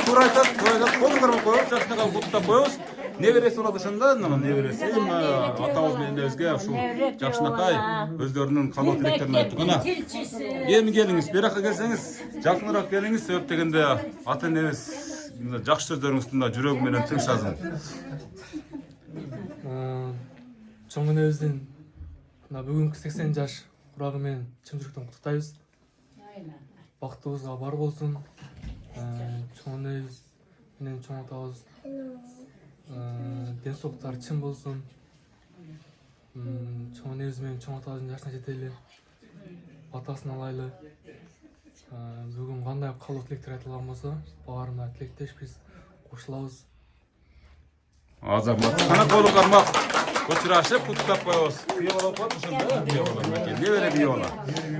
Туура айтат, колуңдар коюп, жакшынака куттап коебуз. Небереси болот ошондо, небереси атабыз менен өзгө ушул жакшынакай өздөрүнүн каалоо тилектерин айтты. Кана эми келиңиз, беракка келсеңиз, жакыныраак келиңиз, себеп дегенде ата энебиз жакшы сөздөрүңүздүн да жүрөгү менен тынчасын. Чоң энебиздин бүгүнкү 80 жаш курагы менен чын жүрөктөн куттуктайбыз. Бактыбызга бар болсун. Чоң энебиз менен чоң атабыз ден соолуктары чын болсун. Чоң энебиз менен чоң атабыздын жашына жетели. Батасын алайлы. Бүгүн кандай каалоо тилектер айтылган болсо, баарына тилектешпиз, кошулабыз. Азамат, кана колу кармак көчүрашып куттап коебуз. Күйөө болуп калат ошондо. Небере күйөө.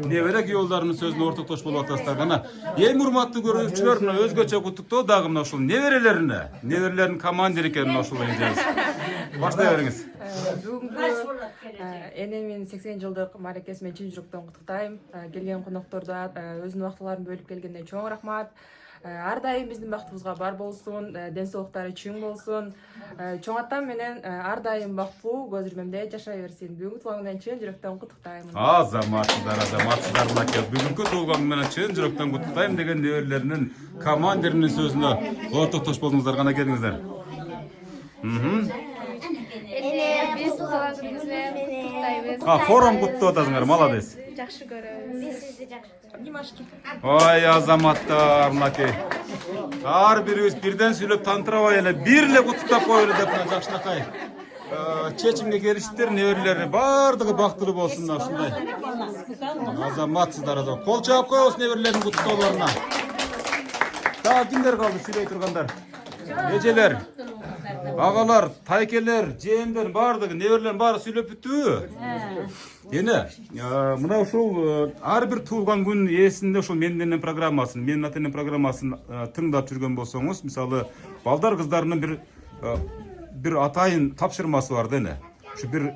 Небере күйөөлөрүнүн сөзүнө ортоктош болуп атасыздар. Кана эң урматтуу көрүүчүлөр, мына өзгөчө куттуктоо дагы мына ушул неберелерине, неберелердин командири экенин ушул эжебиз. Баштай бериңиз. Бүгүнкү энемин 80 жылдык мааракеси менен чын жүрөктөн куттуктайм. Келген коноктордо өзүнүн убактыларын бөлүп келгенде чоң рахмат. Ар дайым биздин бактыбызга бар болсун, ден соолуктары чың болсун. Чоң атам менен ар дайым бактылуу көз ирмемде жашай берсин. Бүгүнкү туулган менен чын жүрөктөн куттуктайм. Азаматсыздар мынакей. Бүгүнкү туулган менен чын жүрөктөн куттуктайм деген неберелеринин командиринин сөзүнө ортоктош болуңуздар, кана келиңиздер. Биз туулган күнүбүз менен куттуктайбыз. Хором куттуп атасыңар, молодец. Жакшы көрөбүз. Биз сизди жакшы көрөбүз. Ой, азаматтар, мынакей. Ар бирибиз бирден сүйлөп тантырабай эле бир эле куттуктап коелу деп мына жакшынакай чечимге келиштиптер. Неберелери бардыгы бактылуу болсун, ушундай. Азаматсыздар, кол чаап коебуз неберелердин куттуктоолоруна. Дагы кимдер калды сүйлөй тургандар? Эжелер, агалар, тайкелер, жээндер бардыгы, неберелердин баары сүйлөп бүттүбү? Эне, мына ушул ар бир туулган күн ээсинде ушул Менин программасын, Менин ата энем программасын тыңдап жүргөн болсоңуз, мисалы, балдар кыздарынын бир атайын тапшырмасы бар да эне. Ушу бир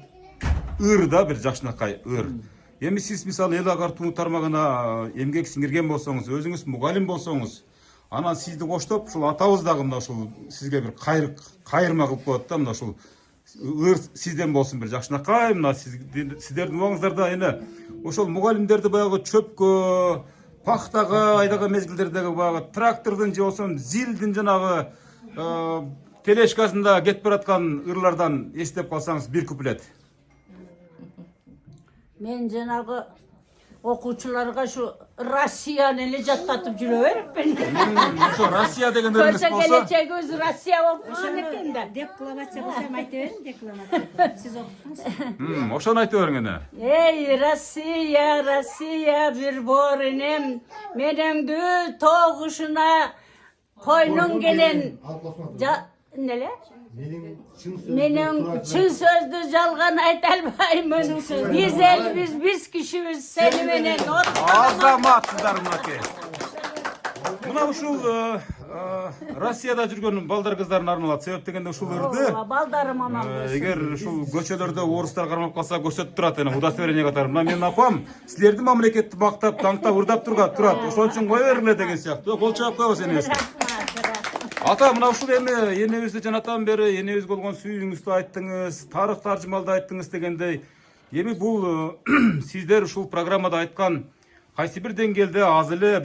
ыр да, бир жакшынакай ыр. Эми сиз мисалы эл агартуу тармагына эмгек сиңирген болсоңуз, өзүңүз мугалим болсоңуз, анан сизди коштоп, ушул атабыз дагы мына ушул сизге бир кайырма кылып коет да, мына ушул ыр сизден болсун бир жакшынакай, мына сиздердин убаңыздарда эне ошол мугалимдерди баягы чөпкө, пахтага айдаган мезгилдердеги баягы трактордун же болсо зилдин жанагы тележкасында кетип бараткан ырлардан эстеп калсаңыз бир куплет. Мен жанагы окуучуларга шу Россияны эле жаттатып жүрө бериппин. Ошо Россия деген өрүңүз болсо, келечегибиз Россия болуп калган экен да. Декламация болсам айта берин, декламация. Сиз окуңуз. ошону айтып бериң эне. Ey Россия, Россия bir bor enem, menengdü toğuşuna koynun gelen, nele? Menin çın sözdü jalgan aytalbaymın. Biz kişimiz seni menen Азаматсыздар мынакей. Мына ушул Россияда жүргөн балдар кыздарын арналат. Себеп дегенде ушул ырды балдарым аман. Эгер ушул көчөлөрдө орустар кармап калса көрсөтүп турат эне, удостоверение катары. Мына менин апам силерди мамлекетти мактап, таңтап, ырдап турат. Ошон үчүн кое бергиле деген сыяктуу. Кол чаап коебуз энебизге. Ата, мына ушул эми энебизди жанатан бери энебизге болгон сүйүүңүздү айттыңыз, тарых таржымалды айттыңыз дегендей. Эми бул сиздер ушул программада айткан кайсы бир деңгээлде аз эле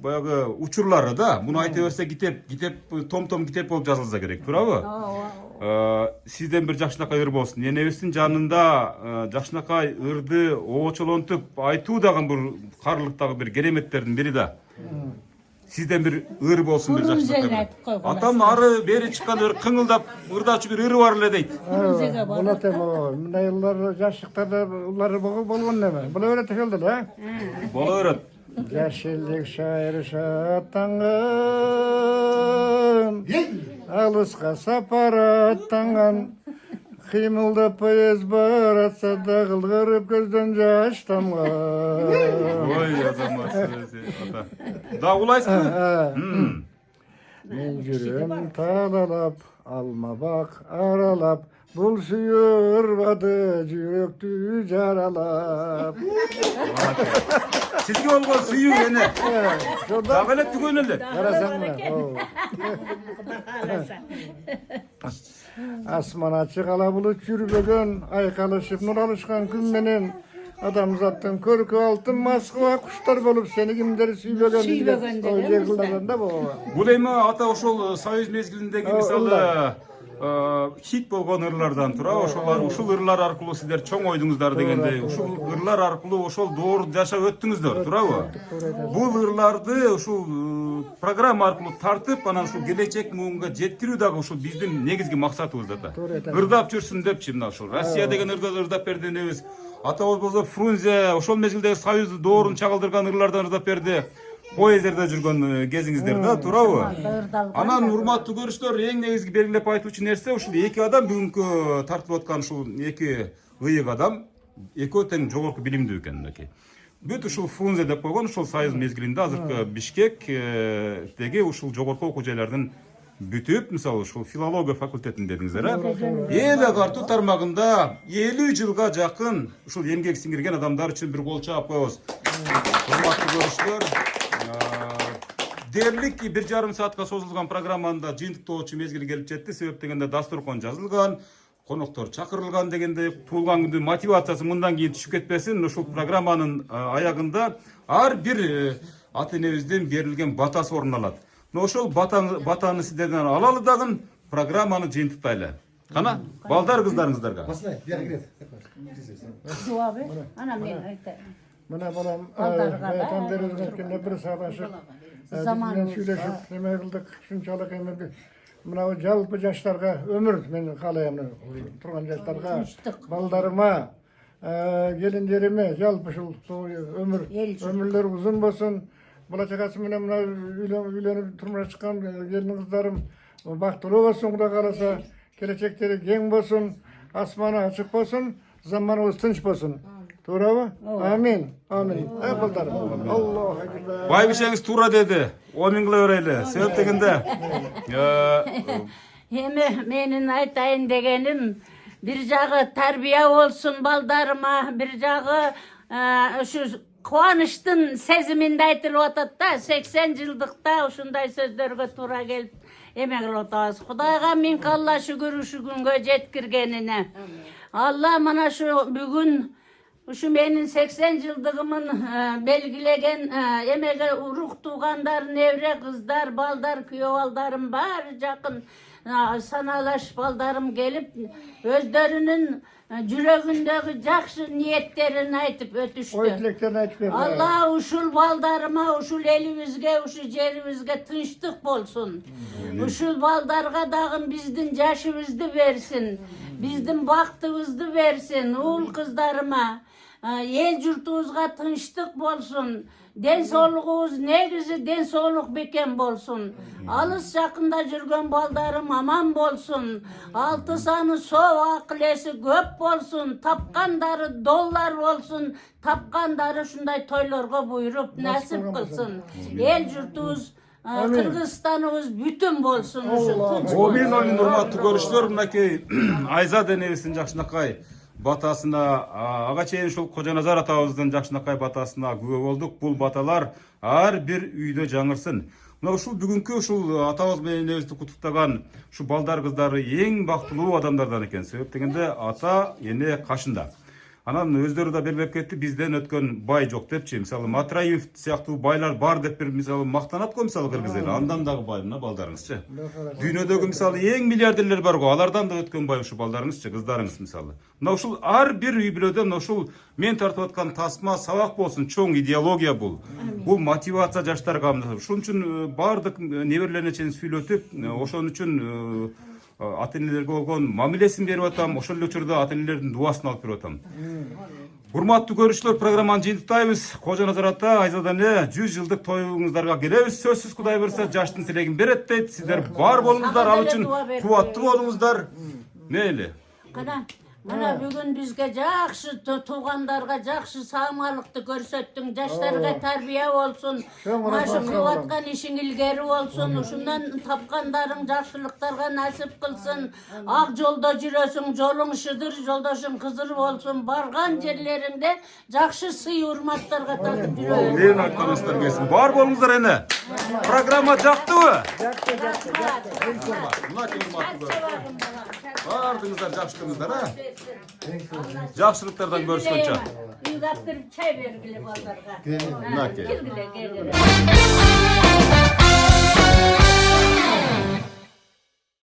баягы учурлары да. Муну айта берсе китеп том китеп болуп жазылса керек, туурабы? Сизден бир жакшынакай ыр болсун. Энебиздин жанында жакшынакай ырды оочолонтуп айтуу дагы бир каарылыктагы бир кереметтердин бири да. Сизден бир ыр болсун, бир жакшынакай. Атам ары бери чыкканда бир кыңылдап ырдачу бир ыры бар эле дейт. Болот эми. Мындай ылдар жаштыктарда улар болгон неме? Була берет ошолду да? Боло берет. Жашылдык шайыр шаттанган, алыска сапар аттанган, кыймылдап поезд баратса да кылгырып көздөн жаш тамган. Ой, азамат, да улайсызбы? Мен жүрөм талалап, алма бак аралап, бул сүйүү ырбады жүрөктү жаралап. Сизге болгон сүйүү эне. Дагы эле түгөн эле. Асман ачык ала булут жүрбөгөн, айкалышып нур алышкан күн менен адамзаттын көркү алтын Москва куштар болуп сени кимдер сүйбөгөн деген. Бул эми ата ошол союз мезгилиндеги мисалы хит болгон ырлардан турабы? Ушул ырлар аркылуу сиздер чоң ойдуңуздар дегендей, ушул ырлар аркылуу ошол доорду жашап өттүңүздөр, турабы? Бул ырларды ушул программа аркылуу тартып, анан ушул келечек муунга жеткирүү дагы ушул биздин негизги максатыбыз да. Ырдап жүрсүн депчи, мына ушул Россия деген ырдап берди энебиз. Атабыз болсо Фрунзе ошол мезгилдеги союз доорун чагылдырган ырлардан ырдап берди. Поездерде жүргөн кезиңиздер да, туурабы? Анан урматтуу көрүүчүлөр, эң негизги белгилеп айтуучу нерсе ушул эки адам бүгүнкү тартылып аткан ушул эки ыйык адам экөө тең жогорку билимдүү экен мынакей. Бүт ушул Фрунзе деп койгон ушул союз мезгилинде азыркы Бишкектеги ушул жогорку окуу жайлардын бүтүп, мисалы ушул филология факультетин дедиңиздер, эл агартуу тармагында 50 жылга жакын ушул эмгек сиңирген адамдар үчүн бир кол чаап коебуз. Урматтуу көрүүчүлөр, дээрлик 1,5 саатка созулган программанда жыйынтыктоочу мезгили келип жетти. Себеп дегенде дастуркан жазылган, коноктор чакырылган дегенде туулган күндүн мотивациясы мындан кийин түшүп кетпесин. Ушул программанын аягында ар бир ата энебизден берилген батасы орун алат. Ошол батаны сиздерден алалы дагы программаны жыйынтыктайлы. Кана, балдар кыздарыңыздарга. Ана мен айтайын. Мына балам айтам берилгенде бир саат ашык заманын сүйлөшүп неме кылдык. Ушунчалык эми мына жалпы жаштарга өмүр мен каалайм, турган жаштарга, балдарыма, келиндериме жалпы ушул өмүрлөр узун болсун. Бала чагасы менен мына үйлөнүп турмушка чыккан келин кыздарым бактылуу болсун, Кудай кааласа, келечектери кең болсун, асманы ачык болсун, заманыбыз тынч болсун. Туурабы? Амин. Амин. Балдарым. Аллаху акбар. Байбишеңиз туура деди. 10 миң кыла берели. Себеп дегенде Эми менин айтайын дегеним, бир жагы тарбия болсун балдарыма, бир жагы ушу кубанычтын сезиминде айтылып атат да. 80 жылдыкта ушундай сөздөргө туура келип эме кылып атабыз. Кудайга миң алла шүгүр ушу күнгө жеткиргенине. Алла мана шу бүгүн ушу менин 80 жылдыгымын белгилеген эмеге урук туугандар, небре кыздар, балдар, күйөө балдарым баары жакын саналаш балдарым келип өздөрүнүн жүрөгүндөгү жакшы ниеттерин айтып өтүштү. Ой тилектерин айтып берди. Алла ушул балдарыма, ушул элибизге, ушул жерибизге тынчтык болсун. Ушул балдарга дагы биздин жашыбызды берсин, биздин бактыбызды берсин. Уул кыздарыма, эл журтубузга тынчтык болсун. Ден соолугубуз негизи ден соолук бекем болсун. Алыс жакында жүргөн балдарым аман болсун. Алты саны соо акылеси көп болсун. Тапкандары доллар болсун. Тапкандары ушундай тойлорго буйруп насип кылсын. Эл журтубуз, Кыргызстаныбыз бүтүн болсун. Амин, амин, урматтуу көрүүчүлөр, мынакей Айзат энебиздин жакшынакай батасына, ага чейин ушул Кожоназар атабыздын жакшынакай батасына күбө болдук. Бул баталар ар бир үйдө жаңырсын. Мына ушул бүгүнкү ушул атабыз менен энебизди куттуктаган ушу балдар кыздары эң бактылуу адамдардан экен. Себеп дегенде ата эне кашында. Анан өздөрү да белгилеп кетти, бизден өткөн бай жок депчи. Мисалы Матраев сыяктуу байлар бар деп бир мисалы мактанат го, мисалы кыргыз эли. Андан дагы бай мына балдарыңызчы. Дүйнөдөгү мисалы эң миллиардерлер бар го, алардан да өткөн бай ушу балдарыңызчы, кыздарыңыз мисалы. Мына ушул ар бир үй бүлөдө ушул мен тартып аткан тасма сабак болсун, чоң идеология бул. Бул мотивация жаштарга. Ошон үчүн бардык неберелерине чейин сүйлөтүп, ошон үчүн ата энелерге болгон мамилесин берип атам, ошол эле учурда ата энелердин дубасын алып берип атам. Урматтуу көрүүчүлөр, программаны жыйынтыктайбыз. Кожо Назар ата, Айзада эне 100 жылдык тоюңуздарга келебиз. Сөзсүз Кудай буйрса жаштын тилегин берет дейт. Сиздер бар болуңуздар, ал үчүн кубаттуу болуңуздар. Мейли. Мына бүгүн бизге жакшы туугандарга жакшы саамалыкты көрсөттүң, жаштарга тарбия болсун, машы кылып аткан ишиң илгери болсун, ушундан тапкандарың жакшылыктарга насип кылсын, ак жолдо жүрөсүң, жолуң шыдыр, жолдошуң кызыр болсун, барган жерлериңде жакшы сый урматтарга татып жүрөсүң. Мен айтканыңыздар келсин. Бар болуңуздар эне. Программа жактыбы? Бардыңыздар жакшылыгыңыздар, жакшылыктардан көрүшкөнчө. Үй каптырып чай бергиле балдарга. Мынакей. Келгиле.